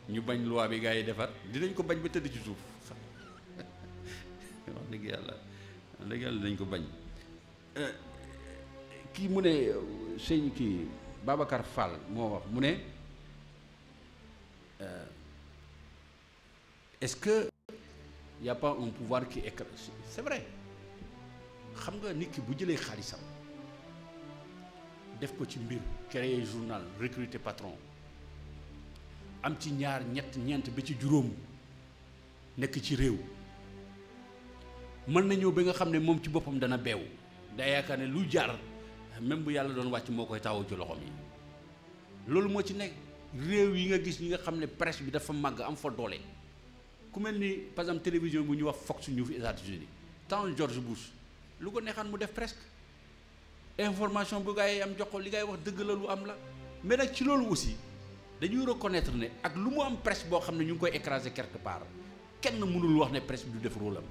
ñu bañ loi bi gars yi defar dinañ ko bañ ba tëdd ci suuf wax dëgg yàlla dañ ko bañ kii mu ne sëñ kii Babacar Fall moo wax mu ne est-ce que y a pas un pouvoir qui écrase c'est vrai xam nga nit ki bu jëlee xaalisam def ko ci mbir créer journal recruter patron am ci ñaar ñeent ba ci juróom nekk ci réew mën na ñëw ba nga xam ne moom ci boppam dana beew day yaakaar ne lu jaar même bu yàlla doon wàcc moo koy taw ci loxoom yi loolu moo ci nekk réew yi nga gis ñi nga xam ne presse bi dafa màgg am fa doole ku mel ni par exemple télévision bu ñuy wax Fox News fi États-Unis temps George Bush lu ko neexaan mu def presque information bu gaa yi am jox ko li ngay wax dëgg la lu am la mais nag ci loolu aussi dañuy reconnaître ne ak lu mu am presse boo xam ne ñu ngi koy écraser quelque part kenn mënul wax ne presse bi du def rôle am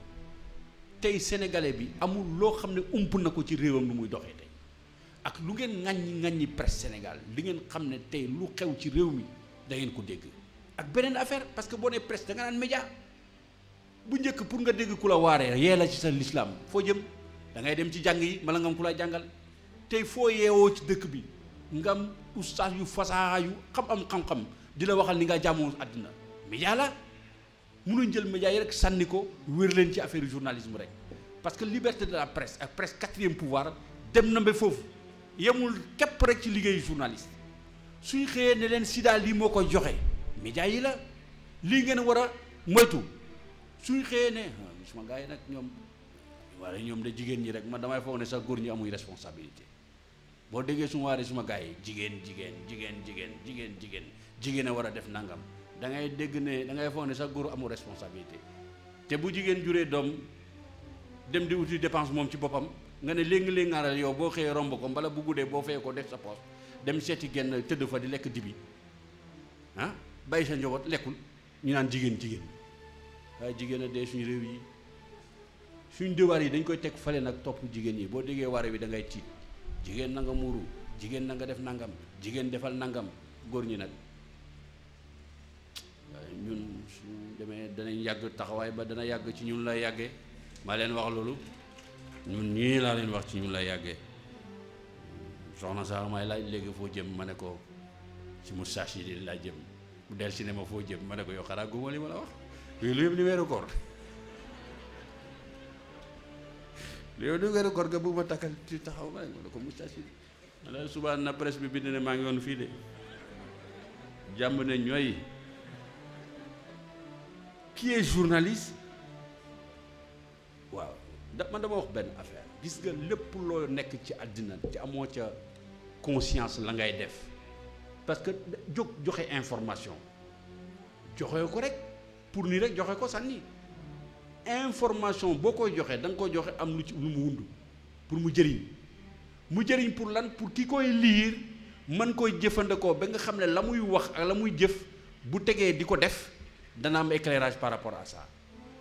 tey sénégalais bi amul loo xam ne ump na ko ci réewam lu muy doxee tey ak lu ngeen ŋàññi presse Sénégal li ngeen xam ne tey lu xew ci réew mi da ngeen ko dégg. ak beneen affaire parce que boo nee presse da nga naan média bu njëkk pour nga dégg ku la waaree yee la ci sa lislaam foo jëm da ngay dem ci jàng yi mala nga am ku la jàngal tey foo yeewoo ci dëkk bi nga am ustaas yu fasaa yu xam-xam di la waxal ni nga jàmmoo àddina média la mënuñ jël média yi rek sànni ko wér leen ci affaire journalisme rek parce que liberté de la presse ak presse quatrième pouvoir dem na ba foofu yemul képp rek ci liggéeyu journaliste suñ xëyee ne leen sida lii moo koy joxe média yi la lii ngeen war a moytu suñ xëyee ne suma gars yi nag ñoom wala ñoom de jigéen ñi rek man damay foog ne sax góor ñi amuy responsabilité boo déggee suma waaree suma gars yi jigéen a war a def nangam da ngay dégg ne da ngay foog ne sax góor amul responsabilité te bu jigéen juree doom dem di uti dépense moom ci boppam nga ne léegi ngaaral yow boo xëyee romb ko mbala bu guddee boo fayee ko def sa poche dem seeti genn tëdd fa di lekk dibi ah bàyyi sa njaboot lekkul ñu naan jigéen waaye jigéen a dee suñu réew yi suñ devoir yi dañ koy teg fale nag topp jigéen yi boo déggee waare bi da ngay tiit jigéen na nga muuru jigéen na nga def nangam jigéen defal nangam góor ñi nag ñun suñ demee danañ yàgg taxawaay ba dana yàgg ci ñun lay yàggee maa leen wax loolu ñun ñii laa leen wax ci ñun lay yàggee soxna sax may laaj léegi foo jëm ma ne ko ci moustache yi laa jëm mu del si ne ma foo jëm ma ne ko yow xanaa guma li ma la wax yooyu lu yëpp ni weeru koor yow ni weeru koor nga bëgg ma takkal ci taxaw ma ne ko moustache yi ma ne suba na presse bi bind ne maa ngi woon fii de jàmm ne ñooy qui est journaliste waaw man dama wax benn affaire gis nga lépp loo nekk ci àddina te amoo ca conscience la ngay def parce que joxe information joxe ko rek pour ni rek joxe ko sànni information boo koy joxe da nga koy joxe am lu mu wund pour mu jëriñ pour lan pour ki koy liir mën koy jëfandikoo ba nga xam ne la muy wax ak la muy jëf bu tegee di ko def dana am éclairage par rapport à ça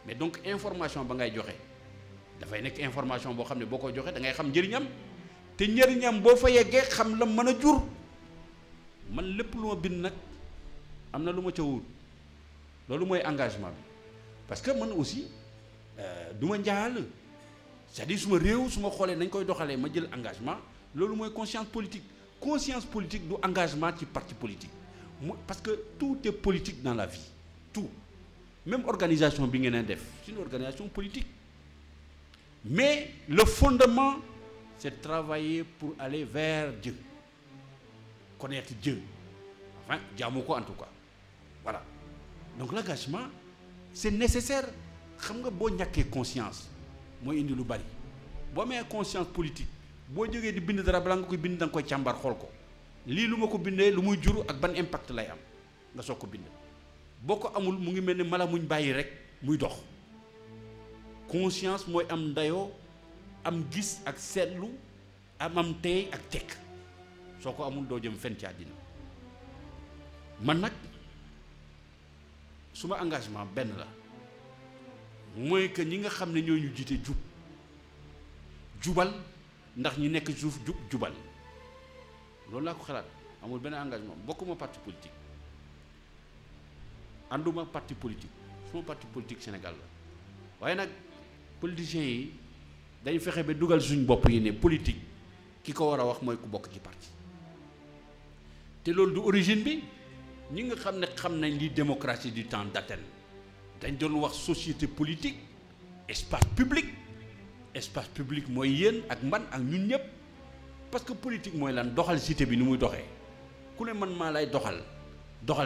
mais donc information ba ngay joxe dafay nekk information boo xam ne boo koy joxe da ngay xam njëriñam te njëriñam boo fa yeggee xam la mën a jur man lépp lu ma bind nag am na lu ma ca wut loolu mooy engagement bi parce que man aussi du ma njaal c'est-à-dire suma réew su ma xoolee nañ koy doxalee ma jël engagement loolu mooy conscience politique du engagement ci parti politique parce que tout est politique dans la vie tout même organisation bi ngeen def c'est une organisation politique mais le fondement c'est de travailler pour aller vers Dieu connaître Dieu enfin jaamu ko en tout cas voilà donc l'engagement c'est nécessaire xam nga boo ñàkkee conscience mooy indi lu bari boo amee conscience politique boo jógee di bind dara balaa nga koy bind da nga koy càmbar xool ko lii lu ma ko bindee lu muy jur ak ban impact lay am nga soog ko bind boo ko amul mu ngi mel ni mala muñ bàyyi rek muy dox conscience mooy am ndayoo am gis ak seetlu am tey ak tekk soo ko amul doo jëm fenn ci àddina man nag suma engagement benn la mooy que ñi nga xam ne ñoo ñu jiite jubal ndax ñi nekk suuf jubal loolu laa ko xalaat amul benn engagement bokkuma parti politique ànduma parti politique suma parti politique Sénégal la waaye nag politiciens yi dañ fexe ba dugal suñ bopp yi ne politique ki ko war a wax mooy ku bokk ci parti te loolu du origine bi ñi nga xam ne xam nañ li démocratie du temps d'Athènes dañ doon wax société politique espace public mooy yéen ak man ak ñun ñëpp parce que politique mooy lan doxal cité bi ni muy doxee ku ne man maa lay doxal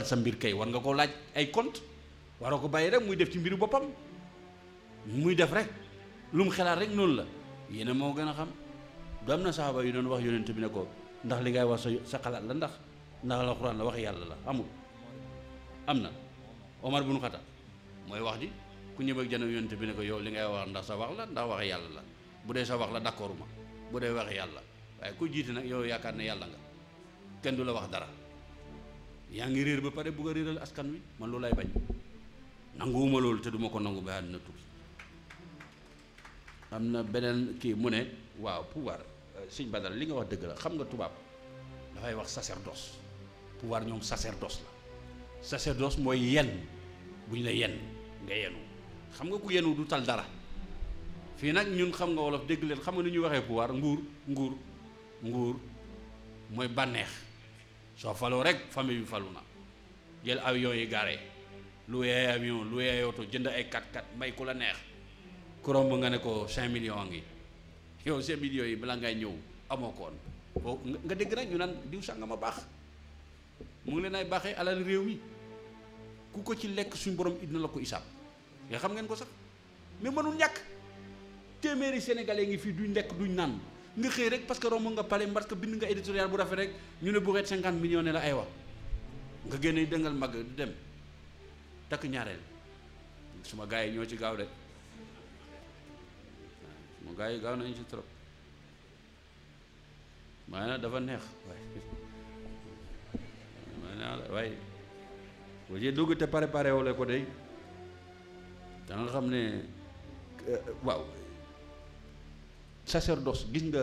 sa mbir kay war nga ko laaj ay compte waroo ko bàyyi rek muy def ci mbiru boppam muy def rek lu mu xelaat rek noonu la yéen a moo gën a xam du am na saxaaba yu doon wax yonent bi ne ko ndax li ngay wax sa xalaat la ndax alxuraan la wax yàlla la amul am na Omar ibn Khattab mooy wax ji ku ñëw ak jënd yonent bi ne ko yow li ngay wax ndax sa wax la ndax wax yàlla la bu dee sa wax la d'accord ma bu dee wax yàlla waaye ku jiite nag yow yaakaar ne yàlla nga kenn du la wax dara yaa ngi réer ba pare bugg a réeral askan wi man loolu lay bañ nanguwuma loolu te duma ko nangu ba àddina tukki am na beneen kii mu ne waaw pouvoir sëñ Badara li nga wax dëgg la xam nga tubaab dafay wax sacerdoce pouvoir ñoom sacerdoce la sacerdoce mooy yenn bu ñu la yenn nga yenu xam nga ku yenu du tal dara fii nag ñun xam nga wolof dégg leen xam nga ni ñuy waxee pouvoir nguur mooy bànneex soo faloo rek famille bi falu na jël avion yi garé loué avion loué oto jënd ay 4x4 may ku la neex ku romb nga ne ko 5 millions ngi yow 5 millions yi balaa ngay ñëw amoo koon foo nga dégg nag ñu naan diw sànga ma baax mu ngi leen ay baaxee alal réew mi ku ko ci lekk suñu borom id na la ko isaab nga xam ngeen ko sax mais mënul ñàkk téeméeri sénégalais ngi fii duñ lekk duñ naan nga xëy rek parce que romb nga pale parce que bind nga éditorial bu rafet rek ñu ne bu xeet 50 millions ne la ay wax nga génne dëngal mag di dem takk ñaareel suma gars yi ñoo ci gaaw de suma gars yi gaaw nañu ci trop maanaam dafa neex waaye boo jee dugg te préparé wala ko day da nga xam ne waaw sacerdoce gis nga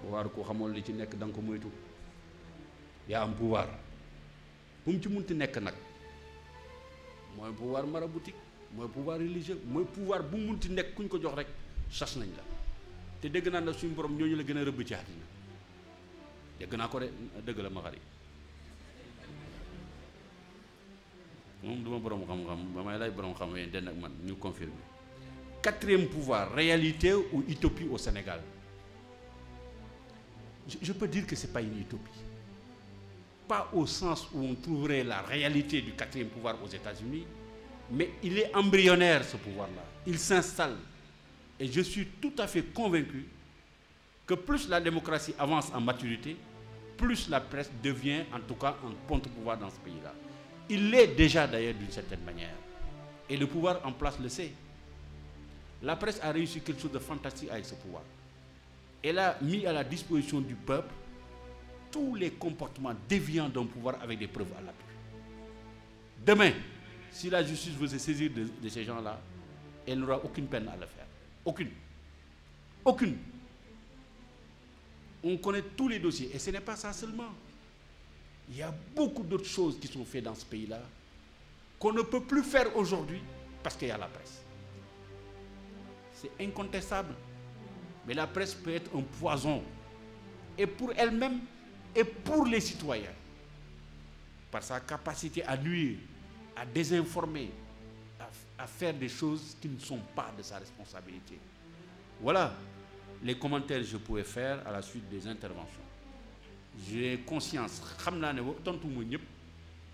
pouvoir ko xamoon li ci nekk da nga ko moytu yaa am pouvoir bu mu ci munti nekk nag mooy pouvoir maraboutique mooy pouvoir religieux mooy pouvoir bu mu munti nekk kuñ ko jox rek sas nañ la te dégg naa nag suñu borom ñooñu la gën a rëbb ci àddina dégg naa ko de dëgg la ma xarit moom du ma borom xam-xam ba may lay borom xam yéen den ak man ñu confirmer quatrième pouvoir réalité ou utopie au Sénégal je peux dire que c'est pas une utopie pas au sens où on trouverait la réalité du quatrième pouvoir aux États-Unis mais il est embryonnaire ce pouvoir-là il s'installe et je suis tout à fait convaincu que plus la démocratie avance en maturité plus la presse devient en tout cas un contre-pouvoir dans ce pays-là. Il l'est déjà d'ailleurs d'une certaine manière. Et le pouvoir en place le sait. La presse a réussi quelque chose de fantastique avec ce pouvoir. Elle a mis à la disposition du peuple tous les comportements déviants d'un pouvoir avec des preuves à l'appui. Demain, si la justice veut se saisir de ces gens-là, elle n'aura aucune peine à le faire. Aucune. Aucune. On connaît tous les dossiers. Et ce n'est pas ça seulement. Il y a beaucoup d'autres choses qui sont faites dans ce pays-là qu'on ne peut plus faire aujourd'hui parce qu'il y a la presse. C'est incontestable. Mais la presse peut être un poison. Et pour elle-même, et pour les citoyens. Par sa capacité à nuire, à désinformer, à faire des choses qui ne sont pas de sa responsabilité. Voilà les commentaires que je pouvais faire à la suite des interventions. J'ai conscience, xam naa ne tontu ma ñëpp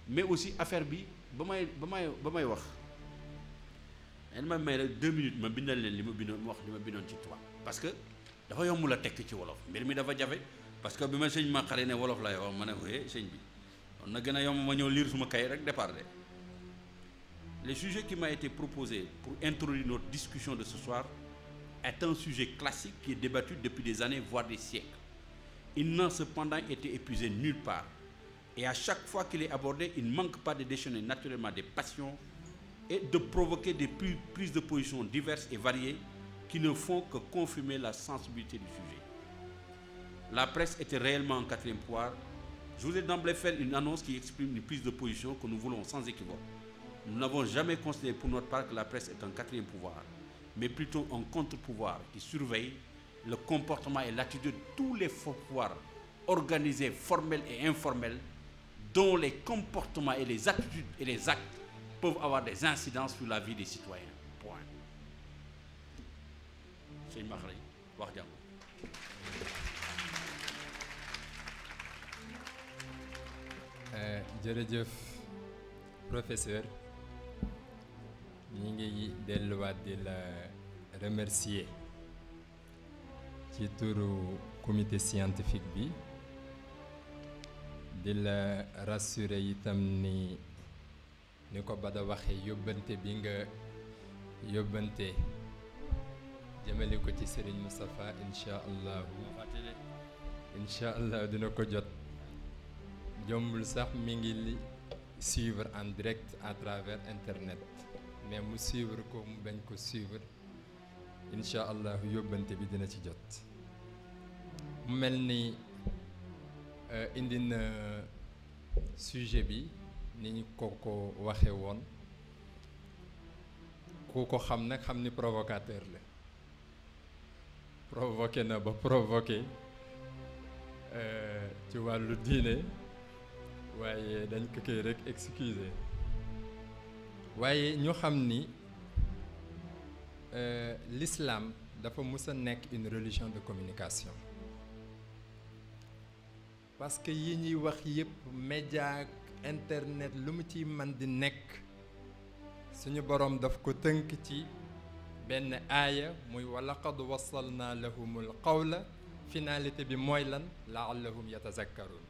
mais aussi affaire bi ba may wax elle ma may rek 2 minutes ma bindal leen li ma bindoon ci tubaab parce que dafa yomb la tekk ci wolof mbir mi dafa jafe parce que bi ma sëñ ma xare ne wolof lay wax ma ne ko sëñ bi on na gën a yomb ma ñëw lire suma kay rek départ de. Le sujet qui m'a été proposé pour introduire notre discussion de ce soir est un sujet classique qui est débattu depuis des années voire des siècles. Il n'a cependant été épuisé nulle part. Et à chaque fois qu'il est abordé, il ne manque pas de déchaîner naturellement des passions et de provoquer des prises de position diverses et variées qui ne font que confirmer la sensibilité du sujet. La presse était réellement un quatrième pouvoir. Je vous ai d'emblée fait une annonce qui exprime une prise de position que nous voulons sans équivoque. Nous n'avons jamais considéré pour notre part que la presse est un quatrième pouvoir, mais plutôt un contre-pouvoir qui surveille le comportement et l'attitude de tous les faux pouvoirs organisés, formels et informels, dont les comportements et les attitudes et les actes peuvent avoir des incidences sur la vie des citoyens. Point. C'est Makhray, wax jàmm. Jërëjëf professeur ñi ngi delluwaat di la remercier ci turu comité scientifique bi di la rassurer itam ni ko Bada waxee yóbbante bi nga yóbbante jëmale ko ci Serigne Moustapha incha allah dina ko jot jombul sax mi ngi suivre en direct à travers internet mais mu suivre ko mu bañ ko suivre incha allah yóbbante bi dina ci jot. mu mel ni indi na sujet bi ni ñu ko waxe woon ku ko xam nag xam ni provocateur la provoqué na ba provoqué ci wàllu diine waaye dañ ko koy rek excuser waaye ñu xam ni l'islam dafa mus a nekk une religion de communication parce que yi ñuy wax yépp média internet lu mu ci man di nekk suñu boroom daf ko tënk ci benn aaya muy wa laqad wassalna lahumul qawla finalité bi mooy lan laallahum yatazakkarun.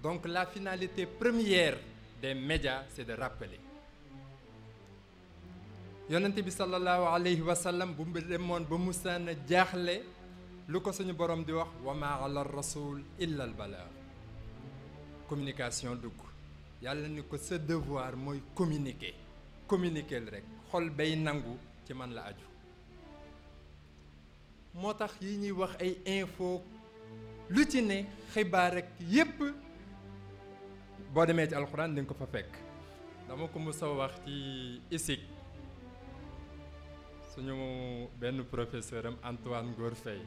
Donc la finalité première des médias c'est de rappeler yonent bi sallallahu alayhi wa sallam bu mu demoon ba musaana jaaxle lu ko suñu borom di wax wa ma ala rasul illa al balagh communication dugg yàlla ni ko sa devoir mooy communiquer rek xol bay nangu ci man la aju moo tax yi ñuy wax ay info lu ci ne xibaar rek yépp boo demee ci alxuraan di nga ko fa fekk. dama ko mës a wax ci ISIC suñu benn professeur am Antoine Ngor Faye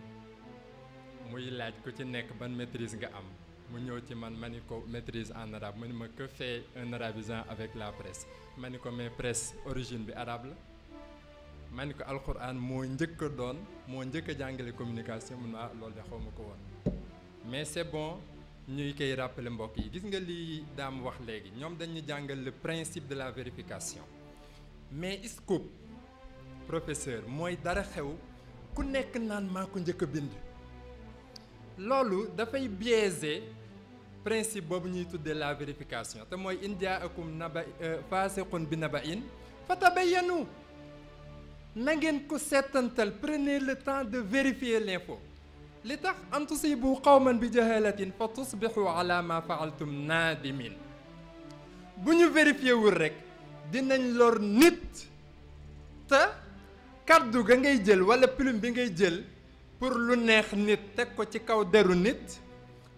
muy laaj ku ci nekk ban maîtrise nga am mu ñëw ci man ma ni ko maîtrise en arabe mu ni ma que fait un arabisant avec la presse ma ni ko mais presse origine bi arabe la ma ni ko alxuraan moo njëkk a doon moo njëkk a jàngale communication mun na loolu de xaw ma ko woon mais c'est bon ñuy koy rappeler mbokk yi gis nga li daam wax léegi ñoom dañu jàngal le principe de la vérification mais scoop professeur mooy dara xew ku nekk naan maa ko njëkk a bind loolu dafay biaiser principe boobu ñuy tuddee la vérification te mooy in jaakum faasiqun bi naba'in fatabayyanu na ngeen ko seetantal prenez le temps de vérifier l'info li tax an tusibu qawman bi jahalatin fa tusbihu ala ma faaltum naadimin bu ñu vérifié wul rek dinañ lor nit te kaddu ga ngay jël wala plume bi ngay jël pour lu neex nit teg ko ci kaw deru nit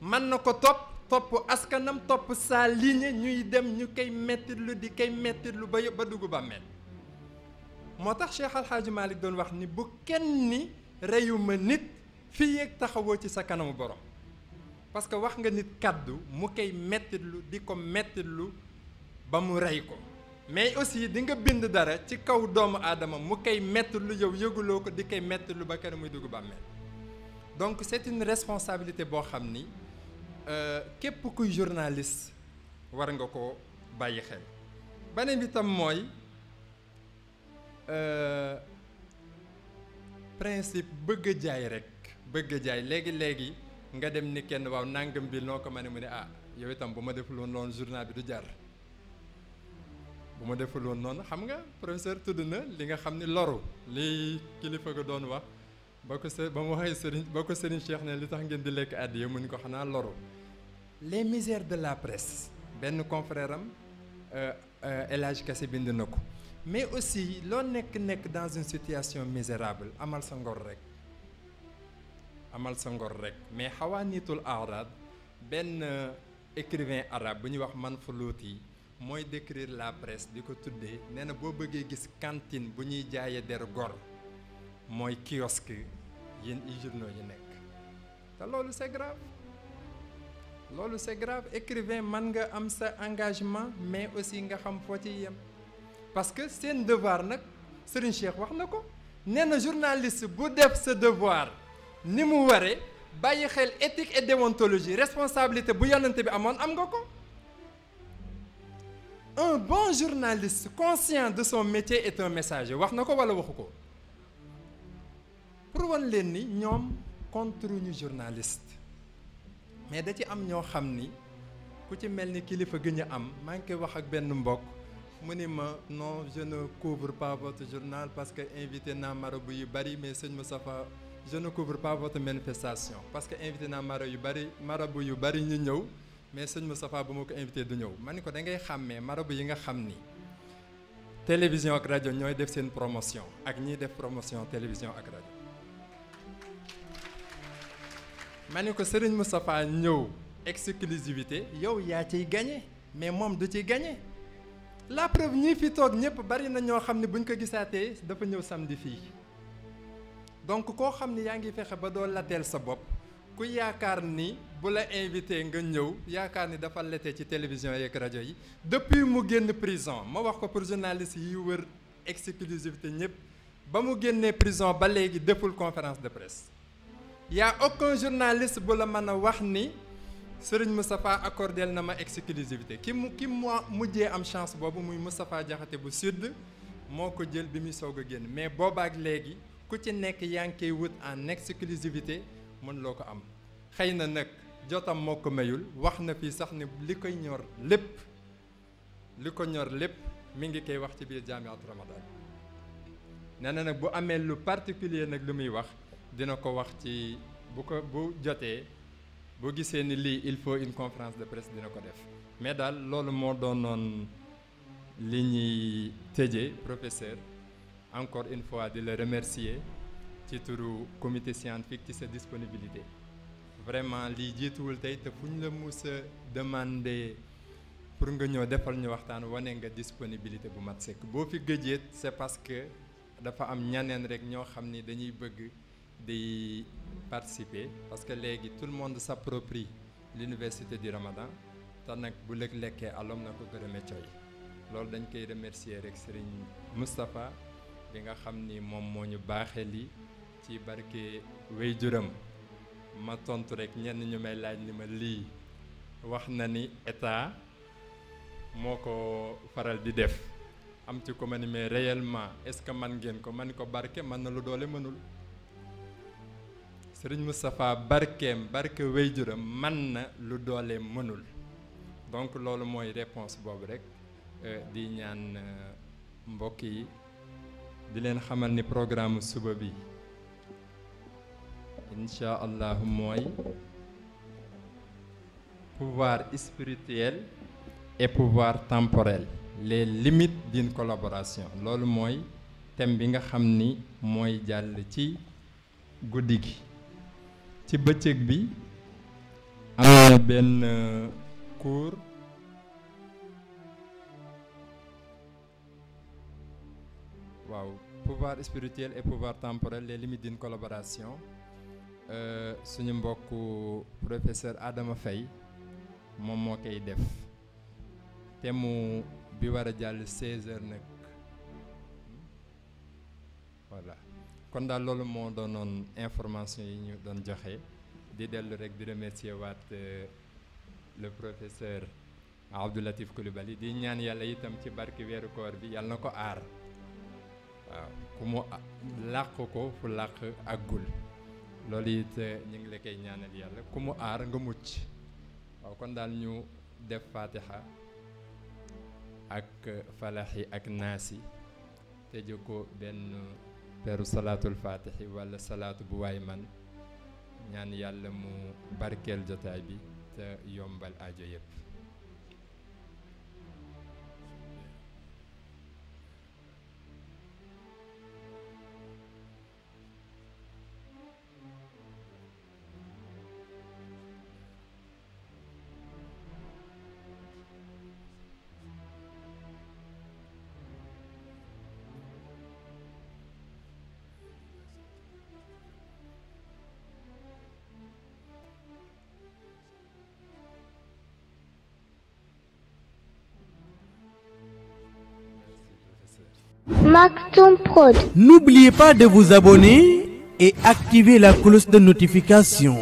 mën na ko topp askanam topp saa ligne ñuy dem ñu koy mettitlu di koy mettitlu ba dugg bàmmeel moo tax Cheikh Al Hadj Malick doon wax ni bu kenn ni reyuma nit fii yeeg taxawoo ci sa kanamu borom parce que wax nga nit kaddu mu koy mettitlu di ko mettitlu ba mu rey ko mais aussi di nga bind dara ci kaw doomu aadama mu koy mettitlu yow yëguloo ko di koy mettitlu ba kenn muy dugg bàmmeel donc c'est une responsabilité boo xam ni képp kuy journaliste war nga ko bàyyi xel beneen bi tam mooy principe bëgg a jaay rek bëgg a jaay léegi nga dem ni kenn waaw nangam bi noo ko ma ne mu ne ah yow itam bu ma deful woon loolu journal bi du jar bu ma deful woon noonu xam nga professeur tudd na li nga xam ni loru li kilifa ko doon wax ba mu waxee Serigne ba ko Serigne Cheikh ne li tax ngeen di lekk àddiya mu ni ko xanaa loru les misères de la presse benn confrère am El Hadj Kassé bind na ko mais aussi loo nekk dans une situation misérable amal sa ngor rek mais xawaanitul arad benn écrivain arabe bu ñuy wax Manfuluuti mooy décrire la presse di ko tuddee nee na boo bëggee gis cantine bu ñuy jaayee der gor mooy kiosque yi journaux yi nekk te loolu c'est grave écrivain man nga am sa engagement mais aussi nga xam foo ci yem parce que seen devoir nag Serigne Cheikh wax na ko nee na journaliste bu def sa devoir ni mu waree bàyyi xel éthique et déontologie responsabilité bu yonante bi amoon am nga ko un bon journaliste conscient de son métier est un messager wax na ko wala waxu ko pour wan leen ni ñoom contre ñu journaliste mais da ci am ñoo xam ni ku ci mel ni kilifa gi ñu am maa ngi koy wax ak benn mbokk mu ni ma non je ne couvre pas votre journal parce que invité naa marabout yu bari mais sëñ Moustapha je ne couvre pas votre manifestation parce que invité naa marabout yu bari ñu ñëw mais sëñ Moustapha bu ma ko invité du ñëw ma ni ko da ngay xàmmee marabout yi nga xam ni télévision ak rajo ñooy def seen promotion ak ñiy def promotion télévision ak rajo. ma ne ko Serigne Moustapha ñëw exclusivité yow yaa ciy gagné mais moom du ciy gagné la preuve ñii fi toog ñëpp bari na ñoo xam ne buñ ko gisaatee dafa ñëw samedi fii donc koo xam ne yaa ngi fexe ba doo lateel sa bopp ku yaakaar ni bu la invité nga ñëw yaakaar ni dafa lete ci télévision yeeg rajo yi depuis mu génn prison ma wax ko pour journaliste yi wër exclusivité ñëpp ba mu génnee prison ba léegi deful conférence de presse y a aucun journaliste bu la mën a wax ni Serigne Moustapha accordel na ma exclusivité ki mujjee am chance boobu muy Moustapha Diakhaté bu sud moo ko jël bi muy soog a génn mais boobaak léegi ku ci nekk yaa ngi koy wut en exclusivité mën loo ko am xëy na nag jotam moo ko mayul wax na fii sax ni li ko ñor lépp mi ngi koy wax ci biir Jaamiatu Ramadan nee na nag bu amee lu particulier nag lu muy wax dina ko wax ci bu jotee boo gisee ni lii il faut une conférence de presse dina ko def mais daal loolu moo doonoon li ñuy tëjee professeur encore une fois di la remercier ci turu comité scientifique ci sa disponibilité vraiment lii jiituwul tey te fu ñu la mus a demander pour nga ñëw defal ñu waxtaan wane nga disponibilité bu mat sëkk boo fi gëjeet c'est parce que dafa am ñaneen rek ñoo xam ni dañuy bëgg di participer parce que léegi tout le monde s'approprie l'université du Ramadan te nag bu lëg lekkee alom na ko gërëme coy loolu dañ koy remercier rek Serigne Moustapha bi nga xam ni moom moo ñu baaxee lii ci barke waajuram ma tontu rek ñenn ñu may laaj ni ma lii wax na ni état moo ko faral di def am ci ko ma ni mais réellement est-ce que man ngeen ko man ko barke man na lu doole mënul Serigne Moustapha barke waajuram man na lu doole mënul donc loolu mooy réponse boobu rek di ñaan mbokk yi di leen xamal ni programme suba bi incha allah mooy pouvoir spirituel et pouvoir temporel les limites d'une collaboration loolu mooy thème bi nga xam ni mooy jàll ci guddi gi ci bëccëg bi am na benn cours waaw pouvoir spirituel et pouvoir temporel les limites d'une collaboration suñu mbokku professeur Adama Faye moom moo koy def te mu bi war a jàll 16h nag voilà kon daal loolu moo doonoon information yi ñu doon joxe di dellu rek di remercier waat le professeur Abdou Latif Coulibaly di ñaan yàlla itam ci barki weeru koor bi yàlla na ko aar waaw ku mu làq ko fu làq àggul loolu it ñu ngi la koy ñaanal yàlla ku mu aar nga mucc waaw kon daal ñu def fatiha ak falaxi ak naasi tëje ko benn peru salaatul fatihi wala salaatu bu waay man ñaan yàlla mu barkeel jotaay bi te yombal aajo yépp Maktoum Prod. N'oubliez pas de vous abonner et activer la cloche de notification.